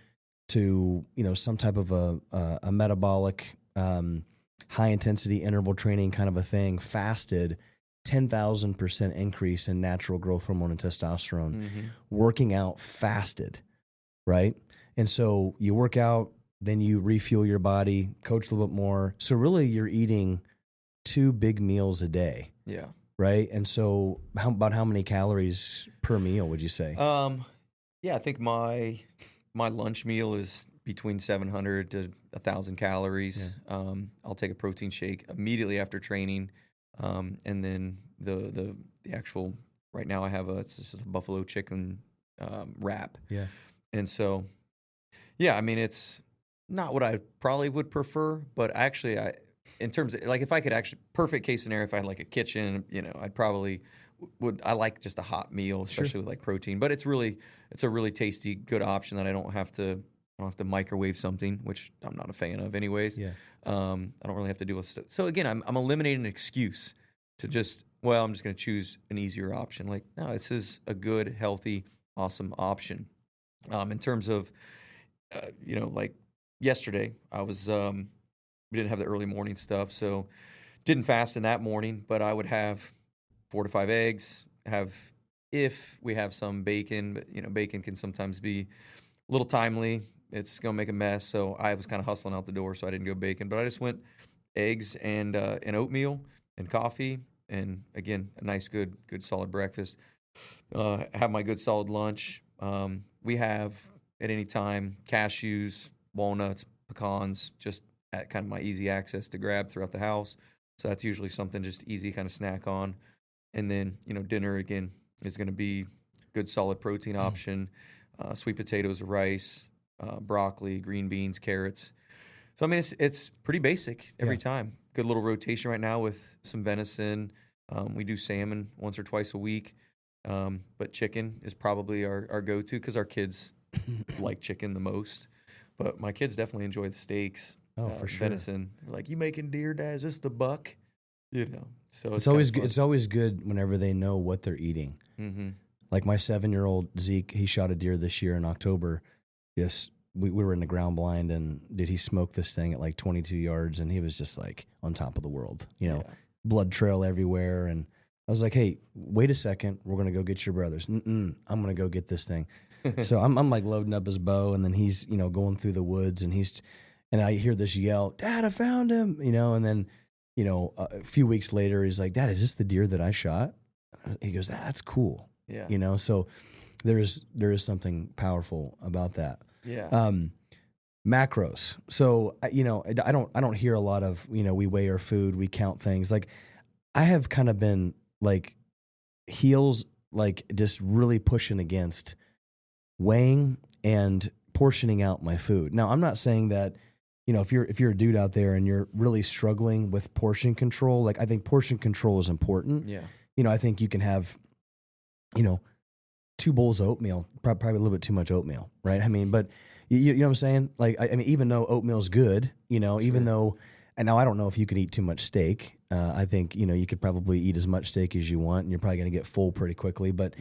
to, some type of a metabolic, high intensity interval training kind of a thing, fasted, 10,000% increase in natural growth hormone and testosterone, working out fasted, right? And so you work out, then you refuel your body, coach a little bit more. So really you're eating 2 big meals a day. Yeah. Right. And so how many calories per meal would you say? I think my lunch meal is between 700 to 1,000 calories. Yeah. I'll take a protein shake immediately after training. And then the actual, right now I have it's just a buffalo chicken wrap. Yeah. And so, it's not what I probably would prefer, but actually in terms of, like, if I could actually, perfect case scenario, if I had like a kitchen, I'd probably I like just a hot meal, especially with like protein. But it's a really tasty, good option that I don't have to microwave something, which I'm not a fan of anyways. Yeah. I don't really have to do with so again, I'm eliminating an excuse to just, I'm just going to choose an easier option. Like, no, this is a good, healthy, awesome option. In terms of, like yesterday, I was. We didn't have the early morning stuff, so didn't fast in that morning, but I would have 4 to 5 eggs, if we have some bacon, but bacon can sometimes be a little timely. It's going to make a mess, so I was kind of hustling out the door, so I didn't go bacon, but I just went eggs and oatmeal and coffee, and again, a nice, good solid breakfast. Have my good solid lunch. We have at any time cashews, walnuts, pecans, just at kind of my easy access to grab throughout the house. So that's usually something just easy kind of snack on. And then, dinner again is going to be good solid protein option, sweet potatoes, rice, broccoli, green beans, carrots. So, I mean, it's pretty basic every time. Good little rotation right now with some venison. We do salmon once or twice a week. But chicken is probably our go-to because our kids like chicken the most. But my kids definitely enjoy the steaks. Oh, for sure. Venison. They're like, you making deer, Dad? Is this the buck? So It's always good. It's always good whenever they know what they're eating. Mm-hmm. Like my 7-year-old Zeke, he shot a deer this year in October. Yes, we were in the ground blind, and he smoked this thing at like 22 yards, and he was just like on top of the world. Blood trail everywhere, and I was like, "Hey, wait a second, we're gonna go get your brothers. I'm gonna go get this thing." So I'm like loading up his bow, and then he's going through the woods, and I hear this yell, "Dad, I found him!" And then a few weeks later, he's like, "Dad, is this the deer that I shot?" He goes, "That's cool." Yeah. So there is something powerful about that. Yeah. Macros. So I don't hear a lot of we weigh our food, we count things. Like I have kind of been like heels, like just really pushing against weighing and portioning out my food. Now I'm not saying that if you're a dude out there and you're really struggling with portion control, like I think portion control is important. Yeah. I think you can have 2 bowls of oatmeal, probably a little bit too much oatmeal, right? I mean, but you know what I'm saying? Like, I mean, even though oatmeal's good, even though, and now I don't know if you could eat too much steak. I think, you could probably eat as much steak as you want, and you're probably going to get full pretty quickly. But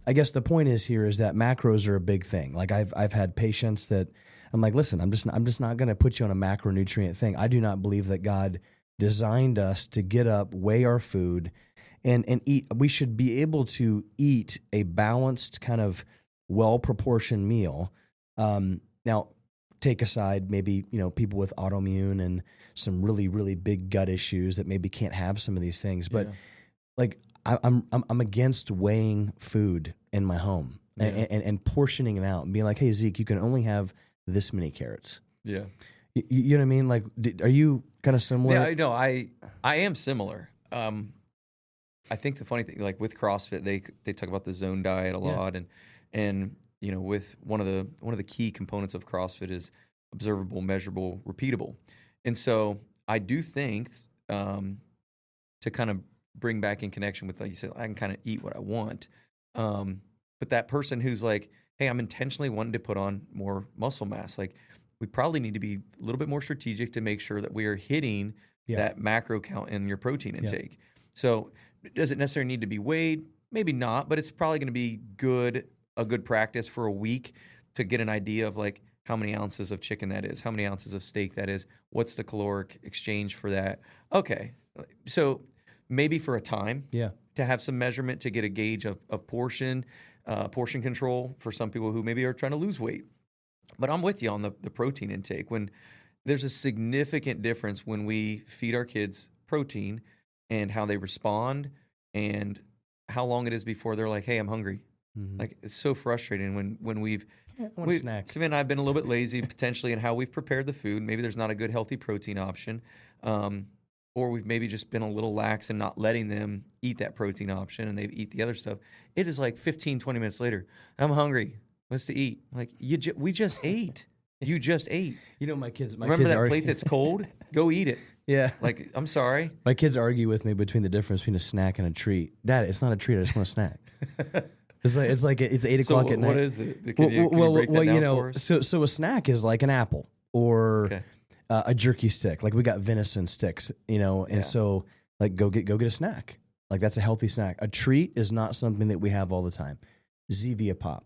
I guess the point is that macros are a big thing. Like I've had patients that I'm like, listen, I'm just not going to put you on a macronutrient thing. I do not believe that God designed us to get up, weigh our food, and eat. We should be able to eat a balanced, kind of well-proportioned meal. Now, take aside maybe people with autoimmune and some really, really big gut issues that maybe can't have some of these things. But like I'm against weighing food in my home and portioning it out and being like, hey Zeke, you can only have this many carrots. Yeah, you know what I mean? Like, are you kind of similar? Yeah, no, I am similar. I think the funny thing, like with CrossFit, they talk about the zone diet a lot, and with one of the key components of CrossFit is observable, measurable, repeatable, and so I do think to kind of bring back in connection with, like you said, I can kind of eat what I want, but that person who's like, hey, I'm intentionally wanting to put on more muscle mass, like we probably need to be a little bit more strategic to make sure that we are hitting that macro count in your protein intake. So does it necessarily need to be weighed? Maybe not, but it's probably going to be a good practice for a week to get an idea of like how many ounces of chicken that is, how many ounces of steak that is, what's the caloric exchange for that. Okay, so maybe for a time to have some measurement to get a gauge of portion control for some people who maybe are trying to lose weight. But I'm with you on the protein intake. When there's a significant difference when we feed our kids protein and how they respond and how long it is before they're like, hey, I'm hungry. Mm-hmm. Like, it's so frustrating when we've snack. Savannah and I have been a little bit lazy potentially in how we've prepared the food. Maybe there's not a good healthy protein option. Or we've maybe just been a little lax and not letting them eat that protein option and they eat the other stuff. It is like 15, 20 minutes later. I'm hungry. What's to eat? Like, we just ate. You just ate. My kids. Remember kids that plate that's cold? Go eat it. Yeah. Like, I'm sorry. My kids argue with me between the difference between a snack and a treat. Dad, it's not a treat. I just want a snack. It's 8 o'clock at night. What is it? Can you break that down for us? So a snack is like an apple or a jerky stick. Like we got venison sticks, and so like go get a snack. Like that's a healthy snack. A treat is not something that we have all the time. Zevia Pop,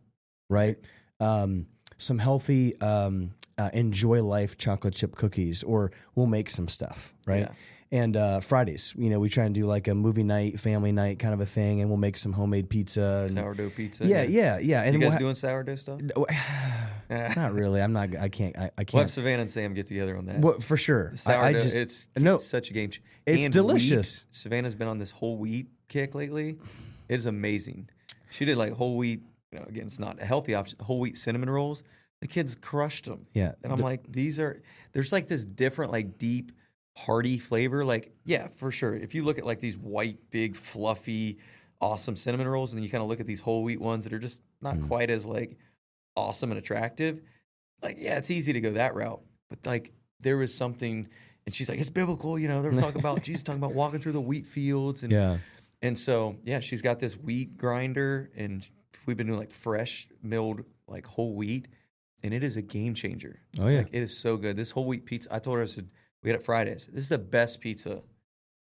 right? Some healthy Enjoy Life chocolate chip cookies, or we'll make some stuff, right? Yeah. And Fridays, we try and do like a movie night, family night kind of a thing, and we'll make some homemade pizza. Sourdough pizza. Yeah. And you guys doing sourdough stuff? Not really. I'm not. I can't. We'll have Savannah and Sam get together on that. Well, for sure. Sourdough. It's such a game changer. It's delicious. Wheat. Savannah's been on this whole wheat kick lately. It is amazing. She did like whole wheat. Again, it's not a healthy option. Whole wheat cinnamon rolls. The kids crushed them. Yeah. And I'm like, there's like this different, like deep, hearty flavor. Like, yeah, for sure. If you look at like these white, big, fluffy, awesome cinnamon rolls, and then you kind of look at these whole wheat ones that are just not quite as like awesome and attractive, like, yeah, it's easy to go that route. But like, there was something, and she's like, it's biblical, they're talking about, Jesus talking about walking through the wheat fields. And so, yeah, she's got this wheat grinder, and we've been doing like fresh milled, like whole wheat. And it is a game changer. Oh, yeah. Like, it is so good. This whole wheat pizza, I told her, I said, we had it Fridays. This is the best pizza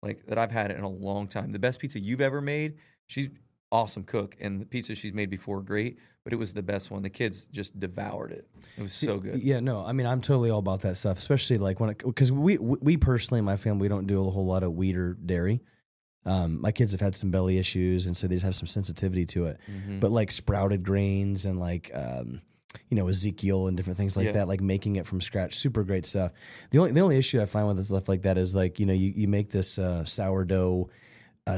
like that I've had it in a long time. The best pizza you've ever made. She's awesome cook, and the pizza she's made before great, but it was the best one. The kids just devoured it. It was so good. Yeah, no, I mean, I'm totally all about that stuff, especially like because we personally in my family, we don't do a whole lot of wheat or dairy. My kids have had some belly issues, and so they just have some sensitivity to it. But like sprouted grains and like Ezekiel and different things like that, like making it from scratch, super great stuff. The only issue I find with stuff like that is like you make this sourdough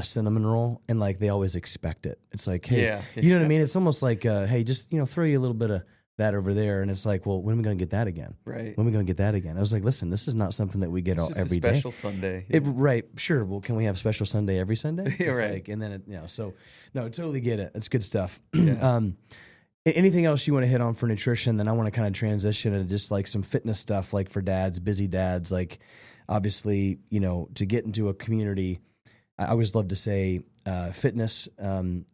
cinnamon roll, and like they always expect it. It's like, hey, you know what I mean? It's almost like, hey, just throw you a little bit of that over there, and it's like, well, when are we going to get that again? Right. When are we going to get that again? I was like, listen, this is not something that we get every day. Special Sunday. Right. Sure. Well, can we have special Sunday every Sunday? Yeah, right. Like, and then so no, totally get it. It's good stuff. Yeah. Anything else you want to hit on for nutrition? Then I want to kind of transition into just like some fitness stuff, like for dads, busy dads. Like, obviously, to get into a community, I always love to say fitness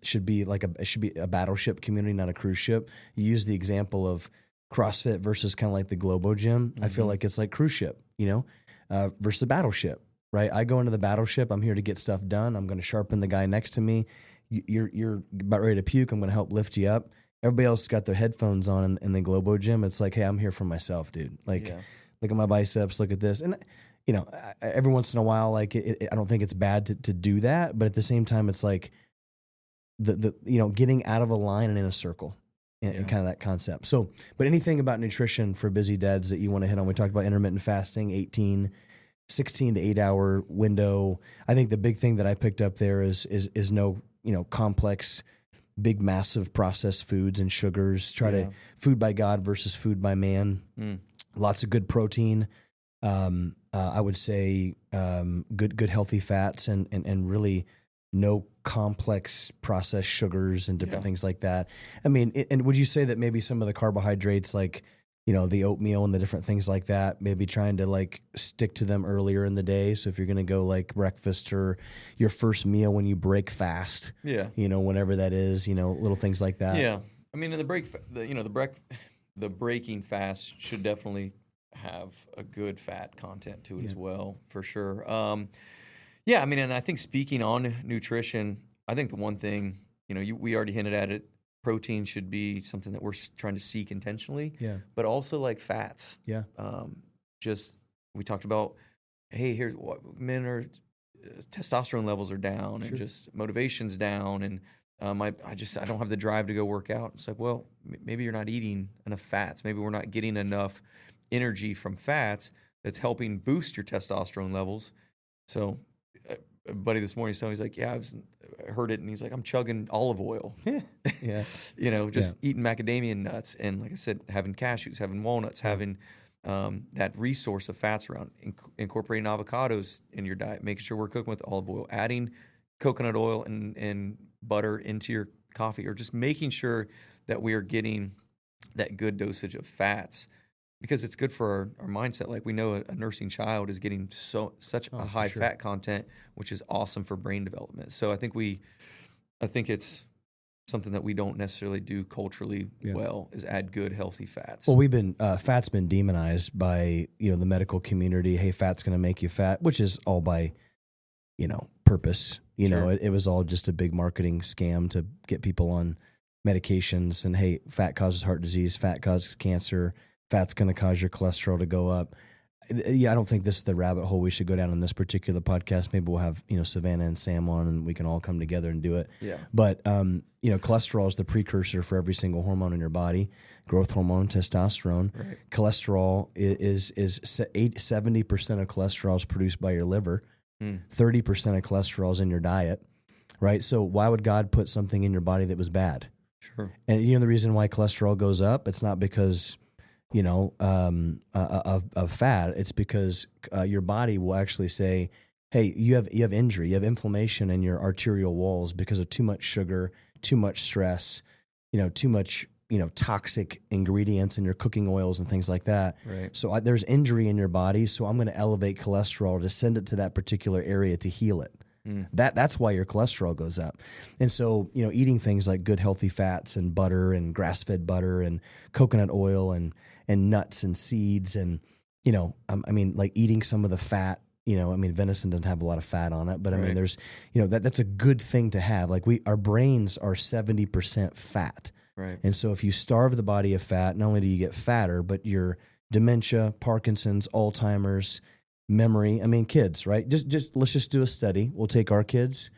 should be a battleship community, not a cruise ship. You use the example of CrossFit versus kind of like the Globo Gym. I feel like it's like cruise ship, versus a battleship, right? I go into the battleship. I'm here to get stuff done. I'm going to sharpen the guy next to me. You're about ready to puke. I'm going to help lift you up. Everybody else got their headphones on in the Globo Gym. It's like, hey, I'm here for myself, dude. Like, look at my biceps. Look at this. And every once in a while, like I don't think it's bad to do that, but at the same time, it's like the getting out of a line and in a circle, and kind of that concept. So, but anything about nutrition for busy dads that you want to hit on? We talked about intermittent fasting, 16 to 8 hour window. I think the big thing that I picked up there is no complex, big, massive processed foods and sugars. Try to food by God versus food by man. Lots of good protein. I would say good healthy fats and really no complex processed sugars and different things like that. I mean, and would you say that maybe some of the carbohydrates, like the oatmeal and the different things like that, maybe trying to like stick to them earlier in the day? So if you're going to go like breakfast or your first meal when you break fast, whenever that is, little things like that. Yeah, I mean, the breaking fast should definitely have a good fat content to it as well, for sure. I mean, and I think speaking on nutrition, I think the one thing, we already hinted at it, protein should be something that we're trying to seek intentionally, but also like fats. We talked about, hey, here's what men are, testosterone levels are down and just motivation's down, and I don't have the drive to go work out. It's like, well, maybe you're not eating enough fats. Maybe we're not getting enough energy from fats that's helping boost your testosterone levels. So a buddy this morning, he's like, I heard it, and he's like, I'm chugging olive oil. Eating macadamia nuts, and like I said, having cashews, having walnuts, having that resource of fats around, incorporating avocados in your diet, making sure we're cooking with olive oil, adding coconut oil and butter into your coffee, or just making sure that we are getting that good dosage of fats, because it's good for our mindset. Like, we know a nursing child is getting such a high fat content, which is awesome for brain development. So I think it's something that we don't necessarily do culturally well, is add good healthy fats. Well, fat's been demonized by the medical community. Hey, fat's going to make you fat, which is all by purpose. It was all just a big marketing scam to get people on medications. And hey, fat causes heart disease, fat causes cancer, fat's going to cause your cholesterol to go up. I don't think this is the rabbit hole we should go down on this particular podcast. Maybe we'll have Savannah and Sam on, and we can all come together and do it. But cholesterol is the precursor for every single hormone in your body. Growth hormone, testosterone. Right. Cholesterol is 70% of cholesterol is produced by your liver. 30% of cholesterol is in your diet, right? So why would God put something in your body that was bad? Sure. And the reason why cholesterol goes up, it's not because of fat. It's because your body will actually say, hey, you have injury, you have inflammation in your arterial walls because of too much sugar, too much stress, too much toxic ingredients in your cooking oils and things like that. Right. So there's injury in your body, so I'm going to elevate cholesterol to send it to that particular area to heal it. That's why your cholesterol goes up. And so, eating things like good healthy fats and butter and grass-fed butter and coconut oil and nuts and seeds and, like eating some of the fat, You know, I mean, venison doesn't have a lot of fat on it, but I mean, Right. there's, you know, that's a good thing to have. Like our brains are 70% fat. Right. And so if you starve the body of fat, not only do you get fatter, but your dementia, Parkinson's, Alzheimer's, memory. I mean, kids, right? Just let's just do a study. We'll take our kids,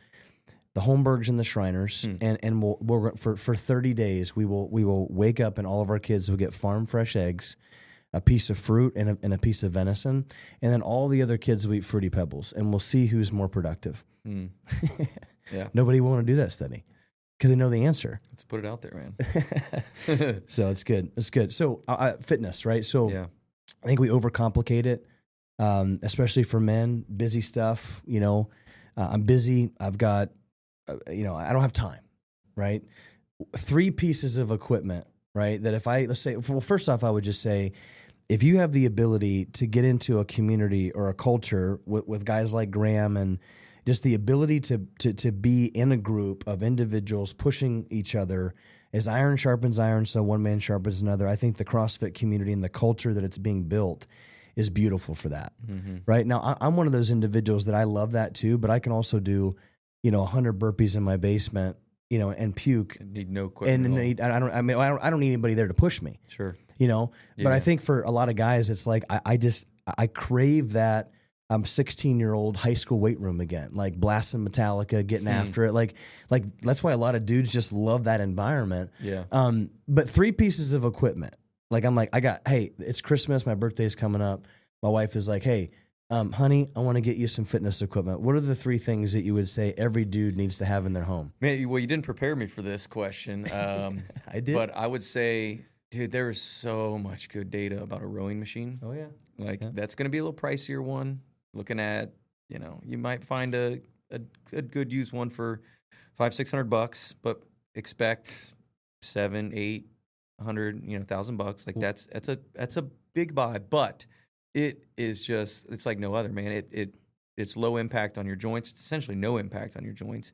the Holmbergs and the Shriners, and we'll for 30 days we will wake up and all of our kids will get farm fresh eggs, a piece of fruit and a piece of venison, and then all the other kids will eat Fruity Pebbles, and we'll see who's more productive. Yeah. Nobody will want to do that study because they know the answer. Let's put it out there, man. So it's good. It's good. So fitness, right? So Yeah. I think we overcomplicate it, especially for men. Busy stuff, you know. I'm busy. I've got, you know, I don't have time, right? 3 pieces of equipment, right? That if let's say, well, first off, I would just say, if you have the ability to get into a community or a culture with guys like Graham and just the ability to be in a group of individuals pushing each other, as iron sharpens iron, so one man sharpens another. I think the CrossFit community and the culture that it's being built is beautiful for that. Right now, I'm one of those individuals that I love that too, but I can also do, you know, 100 burpees in my basement, you know, and puke. I need no equipment. And I don't need anybody there to push me. Sure. You know, but Yeah. I think for a lot of guys, it's like I crave that. I'm 16-year-old high school weight room again, like blasting Metallica, getting after it. Like that's why a lot of dudes just love that environment. Yeah. But 3 pieces of equipment. Like I'm like, hey, it's Christmas, my birthday's coming up. My wife is like, hey, honey, I want to get you some fitness equipment. What are the 3 things that you would say every dude needs to have in their home? Man, well, you didn't prepare me for this question. I did. But I would say, dude, there is so much good data about a rowing machine. Oh yeah. Like that's going to be a little pricier one. Looking at, you know, you might find a good used one for $500-600, but expect $700-800, you know, $1,000. Like that's a big buy, but it is just, it's like no other, man. It's low impact on your joints. It's essentially no impact on your joints.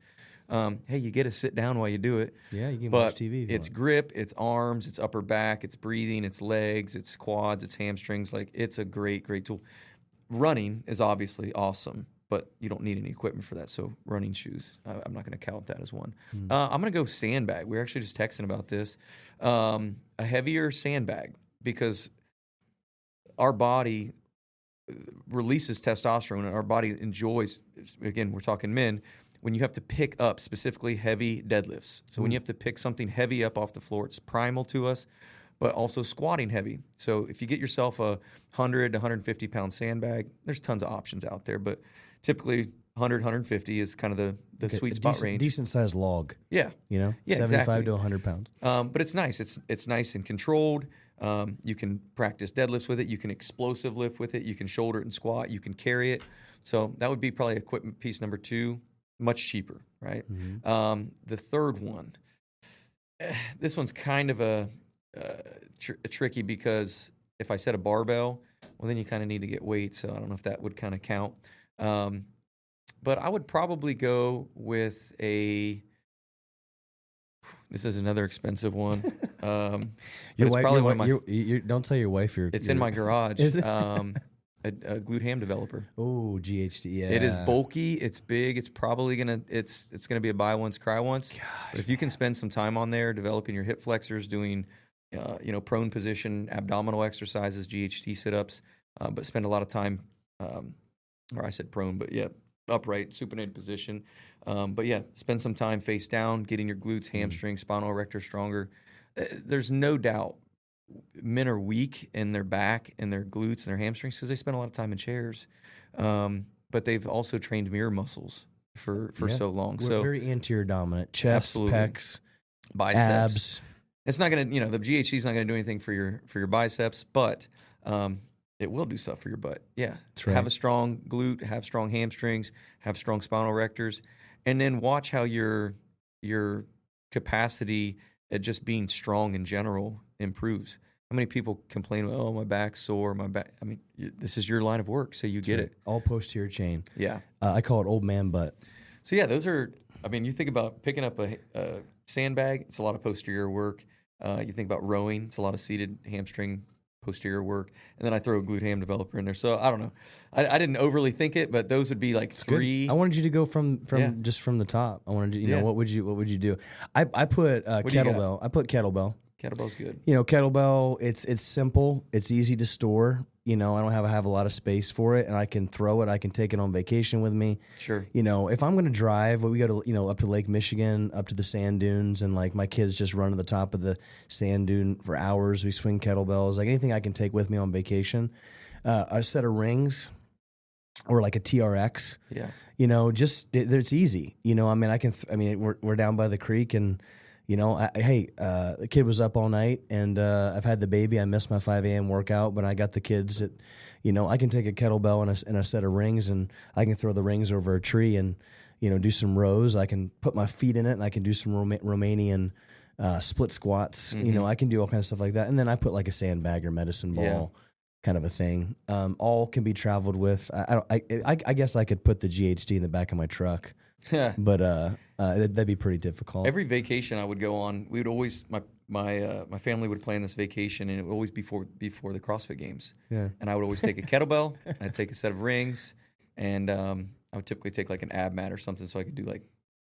Hey, you get to sit down while you do it. Yeah, you can But watch TV. If you it's want. grip, it's arms, it's upper back, it's breathing, it's legs, it's quads, it's hamstrings. Like it's a great tool. Running is obviously awesome, but you don't need any equipment for that. So running shoes, I'm not going to count that as one. I'm going to go sandbag. We were actually just texting about this. A heavier sandbag, because our body releases testosterone and our body enjoys, again, we're talking men, when you have to pick up specifically heavy deadlifts. So when you have to pick something heavy up off the floor, it's primal to us, but also squatting heavy. So if you get yourself a 100 to 150 pound sandbag, there's tons of options out there, but typically 100, 150 is kind of the sweet spot range. Decent sized log. Yeah. You know, Yeah, 75 exactly. to 100 pounds. But it's nice. It's nice and controlled. You can practice deadlifts with it. You can explosive lift with it. You can shoulder it and squat. You can carry it. So that would be probably equipment piece number 2, much cheaper, right? The third one, this one's kind of a tricky, because if I said a barbell, well, then you kind of need to get weight. So I don't know if that would kind of count. But I would probably go with this is another expensive one. Your it's wife, probably your one of my. wife, don't tell your wife you're. It's in my garage. Is it? A glute ham developer. Oh, GHD. Yeah. It is bulky. It's big. It's probably it's gonna be a buy once, cry once. Gosh, but if you can spend some time on there, developing your hip flexors, doing, prone position abdominal exercises, GHD sit-ups, but spend a lot of time, or I said prone, but yeah, upright, supinated position. But yeah, spend some time face down, getting your glutes, hamstrings, spinal erector stronger. There's no doubt men are weak in their back and their glutes and their hamstrings because they spend a lot of time in chairs. But they've also trained mirror muscles for so long. We're so very anterior dominant. Chest, Absolutely. pecs, biceps. abs. It's not going to, the GHC is not going to do anything for your biceps, but it will do stuff for your butt. Yeah. That's right. Have a strong glute, have strong hamstrings, have strong spinal erectors, and then watch how your capacity at just being strong in general improves. How many people complain, oh, my back's sore, my back. I mean, this is your line of work, so you get it. All posterior chain. Yeah. I call it old man butt. So, yeah, those are, I mean, you think about picking up a sandbag, it's a lot of posterior work. You think about rowing, it's a lot of seated hamstring posterior work, and then I throw a glute ham developer in there. So I don't know. I didn't overly think it, but those would be like three. Good. I wanted you to go from just from the top. I wanted you know what would you do? I put kettlebell. I put kettlebell. Kettlebell's good. Kettlebell. It's simple. It's easy to store. I don't have a lot of space for it, and I can throw it. I can take it on vacation with me. Sure. If I'm going to drive, we go to up to Lake Michigan, up to the sand dunes, and like my kids just run to the top of the sand dune for hours. We swing kettlebells, like anything I can take with me on vacation. A set of rings, or like a TRX. Yeah. It's easy. We're down by the creek and. The kid was up all night, and I've had the baby. I missed my 5 a.m. workout, but I got the kids. I can take a kettlebell and a set of rings, and I can throw the rings over a tree and, do some rows. I can put my feet in it, and I can do some Romanian split squats. Mm-hmm. I can do all kinds of stuff like that. And then I put like a sandbag or medicine ball kind of a thing. All can be traveled with. I guess I could put the GHD in the back of my truck. But that'd be pretty difficult. Every vacation I would go on, we would always my family would plan this vacation, and it would always be before the CrossFit Games. Yeah. And I would always take a kettlebell, and I'd take a set of rings, and I would typically take like an ab mat or something so I could do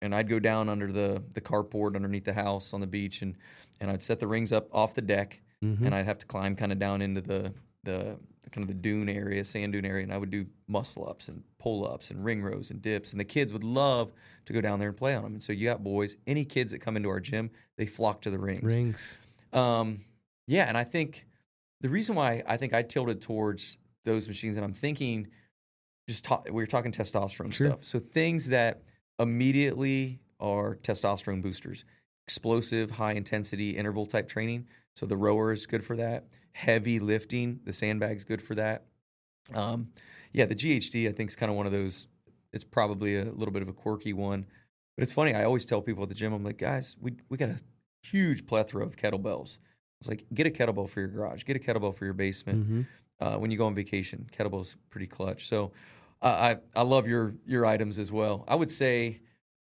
and I'd go down under the carport underneath the house on the beach, and I'd set the rings up off the deck, and I'd have to climb kind of down into the kind of the dune area, sand dune area, and I would do muscle ups and pull ups and ring rows and dips, and the kids would love to go down there and play on them. And so you got boys, any kids that come into our gym, they flock to the rings. And I think the reason why I think I tilted towards those machines, and I'm thinking we were talking testosterone stuff, so things that immediately are testosterone boosters, explosive, high intensity interval type training. So the rower is good for that. Heavy lifting, the sandbag's good for that. The GHD I think is kind of one of those. It's probably a little bit of a quirky one, but it's funny. I always tell people at the gym, I'm like, guys, we got a huge plethora of kettlebells. It's like, get a kettlebell for your garage, get a kettlebell for your basement. When you go on vacation, kettlebell's pretty clutch. So I love your items as well. I would say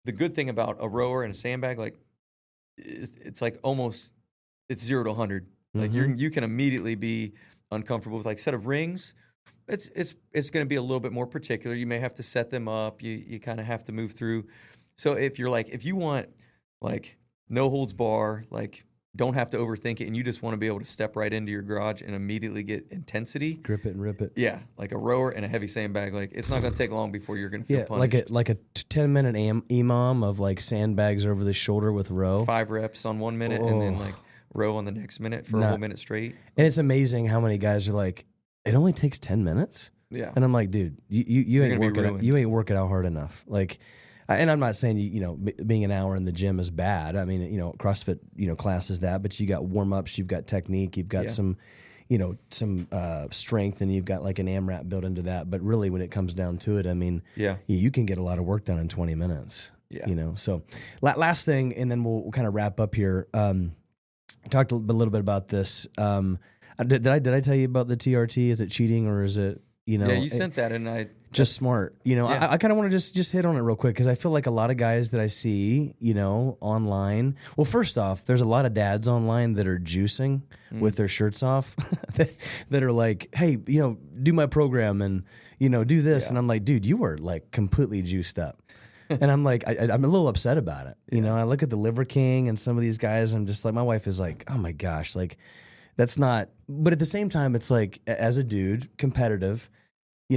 the good thing about a rower and a sandbag, like it's like almost it's 0 to 100. Like you can immediately be uncomfortable with like set of rings. It's going to be a little bit more particular. You may have to set them up. You kind of have to move through. So if you want like no holds bar, like don't have to overthink it, and you just want to be able to step right into your garage and immediately get intensity, grip it and rip it. Yeah, like a rower and a heavy sandbag. Like it's not going to take long before you're going to feel punished. like a 10-minute EMOM of like sandbags over the shoulder with row. 5 reps on 1 minute, and then like row on the next minute for a whole minute straight. And it's amazing how many guys are like, it only takes 10 minutes. Yeah. And I'm like, dude, you ain't working out hard enough. Like, and I'm not saying being an hour in the gym is bad. I mean, CrossFit class is that, but you got warm ups, you've got technique, you've got some strength, and you've got like an AMRAP built into that. But really, when it comes down to it, I mean, you can get a lot of work done in 20 minutes. Yeah. So last thing, and then we'll kind of wrap up here. I talked a little bit about this. Did I tell you about the TRT? Is it cheating or is it, Yeah, you sent that, and just smart. I kind of want to just hit on it real quick, because I feel like a lot of guys that I see, online. Well, first off, there's a lot of dads online that are juicing with their shirts off that are like, hey, do my program and, do this. And I'm like, dude, you are like completely juiced up. And I'm like, I'm a little upset about it. I look at the Liver King and some of these guys, I'm just like, my wife is like, oh my gosh, like that's not, but at the same time, it's like, as a dude, competitive, a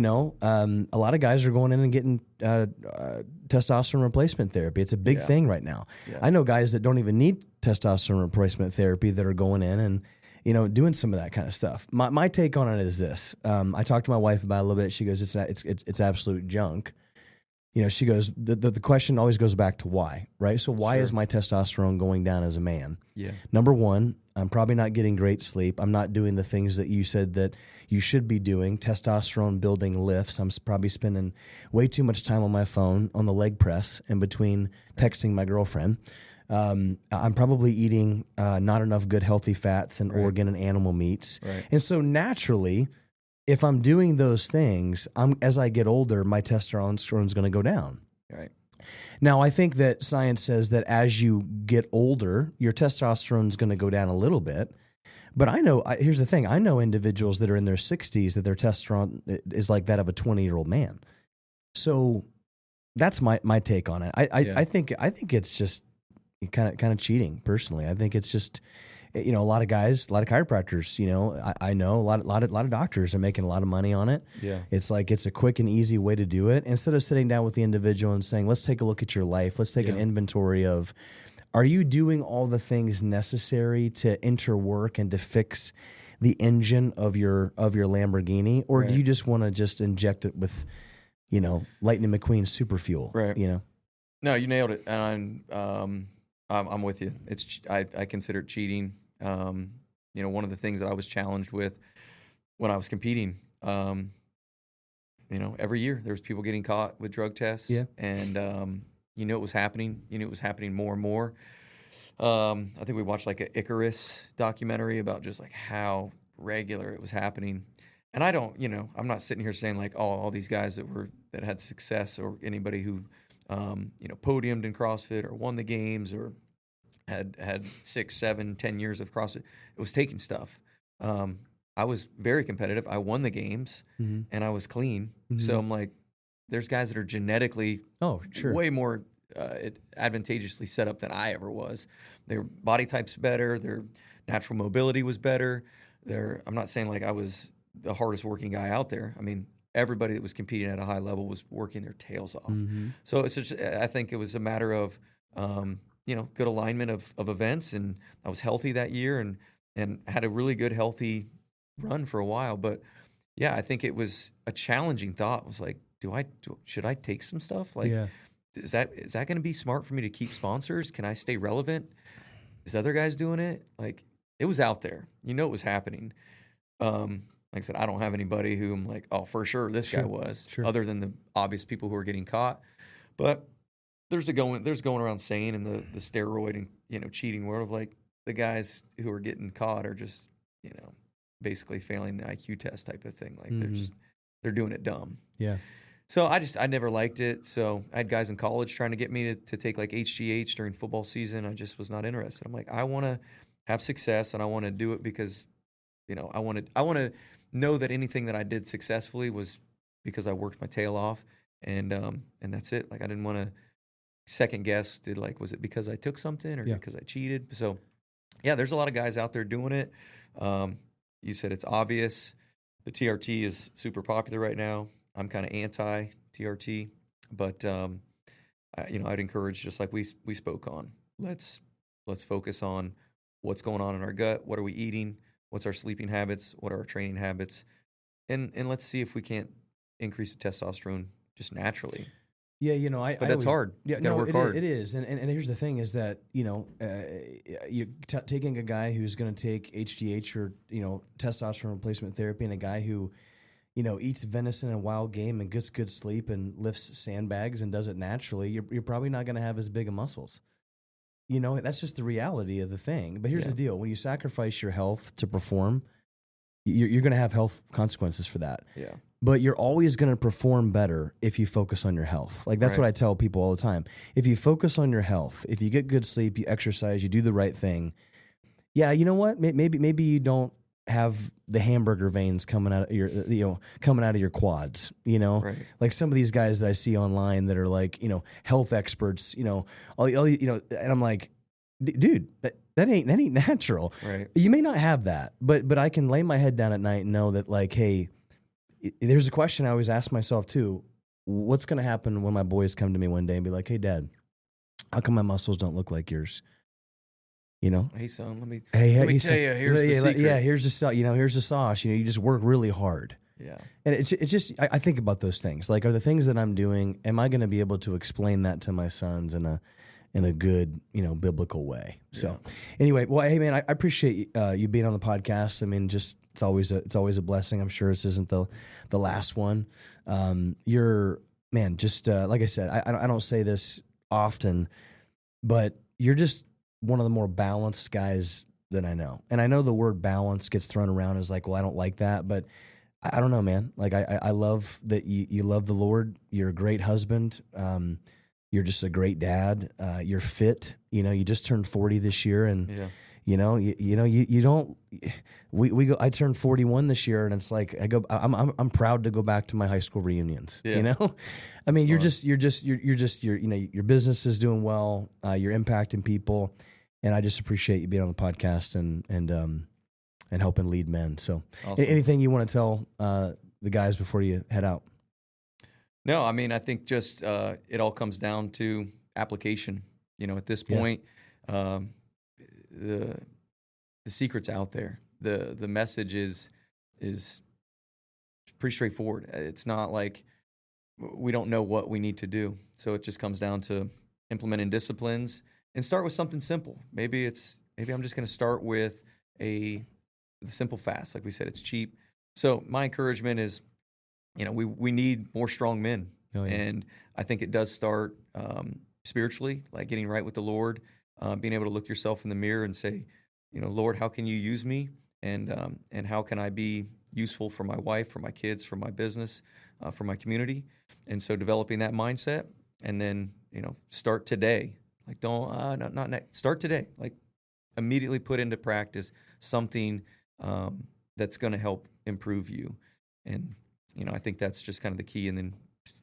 lot of guys are going in and getting testosterone replacement therapy. It's a big thing right now. Yeah. I know guys that don't even need testosterone replacement therapy that are going in and, doing some of that kind of stuff. My take on it is this. I talked to my wife about it a little bit. She goes, it's absolute junk. She goes, the question always goes back to why, right? So why is my testosterone going down as a man? Yeah. Number one, I'm probably not getting great sleep. I'm not doing the things that you said that you should be doing, testosterone building lifts. I'm probably spending way too much time on my phone, on the leg press, in between texting my girlfriend. I'm probably eating not enough good healthy fats and organ and animal meats. Right. And so naturally, if I'm doing those things, as I get older, my testosterone is going to go down. Right. Now, I think that science says that as you get older, your testosterone is going to go down a little bit. But I know, here's the thing. I know individuals that are in their 60s that their testosterone is like that of a 20-year-old man. So that's my take on it. I think it's just kind of cheating. Personally, I think it's just, a lot of guys, a lot of chiropractors. I know a lot of doctors are making a lot of money on it. Yeah, it's like it's a quick and easy way to do it. Instead of sitting down with the individual and saying, "Let's take a look at your life. Let's take an inventory of, are you doing all the things necessary to enter work and to fix the engine of your Lamborghini, or do you just want to just inject it with, Lightning McQueen super fuel?" Right. No, you nailed it, and I'm with you. I consider it cheating. One of the things that I was challenged with when I was competing, every year there was people getting caught with drug tests, and it was happening. It was happening more and more. I think we watched like an Icarus documentary about just like how regular it was happening. And I don't, I'm not sitting here saying like, all these guys that had success, or anybody who, podiumed in CrossFit or won the games or had 6, 7, 10 years of CrossFit. It was taking stuff. I was very competitive. I won the games, and I was clean. So I'm like, there's guys that are genetically way more advantageously set up than I ever was. Their body type's better. Their natural mobility was better. I'm not saying like I was the hardest working guy out there. I mean, everybody that was competing at a high level was working their tails off. So it's just, I think it was a matter of, good alignment of events, and I was healthy that year and had a really good, healthy run for a while. But yeah, I think it was a challenging thought. It was like, should I take some stuff? Like, is that going to be smart for me to keep sponsors? Can I stay relevant? Is other guys doing it? Like, it was out there. It was happening. Like I said, I don't have anybody who I'm like, oh, for sure this guy was, other than the obvious people who are getting caught. But there's going around saying in the steroid and cheating world of like the guys who are getting caught are just basically failing the IQ test type of thing. Like they're doing it dumb. Yeah. So I never liked it. So I had guys in college trying to get me to take like HGH during football season. I just was not interested. I'm like, I want to have success, and I want to do it because I want to know that anything that I did successfully was because I worked my tail off, and that's it. Like, I didn't want to second guess. Was it because I took something or because I cheated? So yeah, there's a lot of guys out there doing it. You said it's obvious. The TRT is super popular right now. I'm kind of anti TRT, but I'd encourage, just like we spoke on. Let's focus on what's going on in our gut. What are we eating? What's our sleeping habits? What are our training habits? And let's see if we can't increase the testosterone just naturally. Yeah, but that's hard. Yeah, you gotta work hard. It is, and here's the thing: is that you're taking a guy who's going to take HGH or testosterone replacement therapy, and a guy who eats venison and wild game and gets good sleep and lifts sandbags and does it naturally. You're probably not going to have as big of muscles. That's just the reality of the thing. But here's the deal: when you sacrifice your health to perform, you're going to have health consequences for that. Yeah. But you're always going to perform better if you focus on your health. Like, that's what I tell people all the time. If you focus on your health, if you get good sleep, you exercise, you do the right thing. Yeah, you know what? Maybe you don't have the hamburger veins coming out of your quads. Like some of these guys that I see online that are like health experts. And I'm like, dude, that ain't natural. Right. You may not have that, but I can lay my head down at night and know that, like, hey. There's a question I always ask myself too. What's going to happen when my boys come to me one day and be like, "Hey, Dad, how come my muscles don't look like yours?" Hey, son, let me tell you. Here's the secret. Yeah, here's the sauce. Here's the sauce. You just work really hard. Yeah. And it's just I think about those things. Like, are the things that I'm doing? Am I going to be able to explain that to my sons in a good biblical way? So anyway, well, hey man, I appreciate you being on the podcast. I mean, just. It's always a blessing. I'm sure this isn't the last one. You're, man, just like I said, I don't say this often, but you're just one of the more balanced guys that I know. And I know the word balance gets thrown around as like, well, I don't like that, but I don't know, man. Like I love that you love the Lord. You're a great husband. You're just a great dad. You're fit. You just turned 40 this year, and You know, you don't. We go. I turned 41 this year, and it's like I'm proud to go back to my high school reunions. Yeah. You know, I mean, That's you're your business is doing well. You're impacting people, and I just appreciate you being on the podcast and helping lead men. So, Awesome. anything you want to tell the guys before you head out? No, I mean, I think just it all comes down to application. You know, at this point, the secret's out there. The message is pretty straightforward. It's not like we don't know what we need to do. So it just comes down to implementing disciplines and start with something simple. Maybe I'm just going to start with the simple fast. Like we said, it's cheap. So my encouragement is, you know, we need more strong men. Oh, yeah. And I think it does start spiritually, like getting right with the Lord, being able to look yourself in the mirror and say, you know, Lord, how can you use me? And how can I be useful for my wife, for my kids, for my business, for my community? And so developing that mindset, and then, you know, start today. Like not next. Start today. Like immediately put into practice something that's going to help improve you. And, you know, I think that's just kind of the key. And then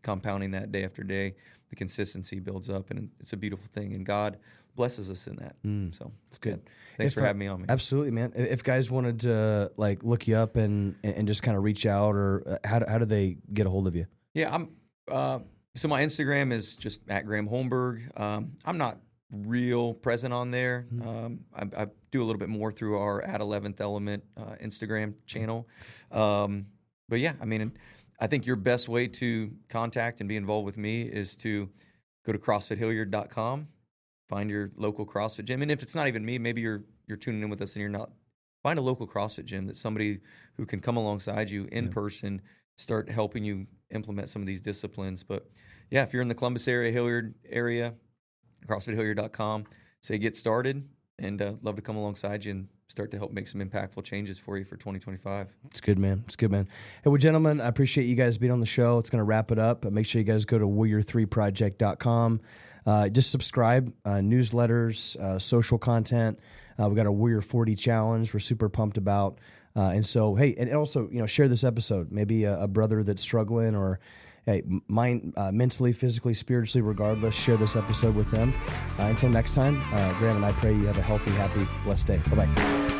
compounding that day after day, the consistency builds up, and it's a beautiful thing. And God blesses us in that. So it's good. Thanks for having me on, man. Absolutely, man. If guys wanted to like look you up and just kind of reach out, or how do they get a hold of you? Yeah, so my Instagram is just at Graham Holmberg. I'm not real present on there. I do a little bit more through our at 11th Element Instagram channel. But yeah, I mean, I think your best way to contact and be involved with me is to go to CrossFitHilliard.com, find your local CrossFit gym. And if it's not even me, maybe you're tuning in with us and you're not, find a local CrossFit gym that's somebody who can come alongside you in person, start helping you implement some of these disciplines. But yeah, if you're in the Columbus area, Hilliard area, CrossFitHilliard.com, say get started, and love to come alongside you and start to help make some impactful changes for you for 2025. It's good, man. It's good, man. Hey, well, gentlemen, I appreciate you guys being on the show. It's going to wrap it up. Make sure you guys go to warrior3project.com. Just subscribe, newsletters, social content. We got a Warrior 40 challenge we're super pumped about. And so, hey, and also, you know, share this episode. Maybe a brother that's struggling, or hey, mentally, physically, spiritually, regardless, share this episode with them. Until next time, Graham and I pray you have a healthy, happy, blessed day. Bye-bye.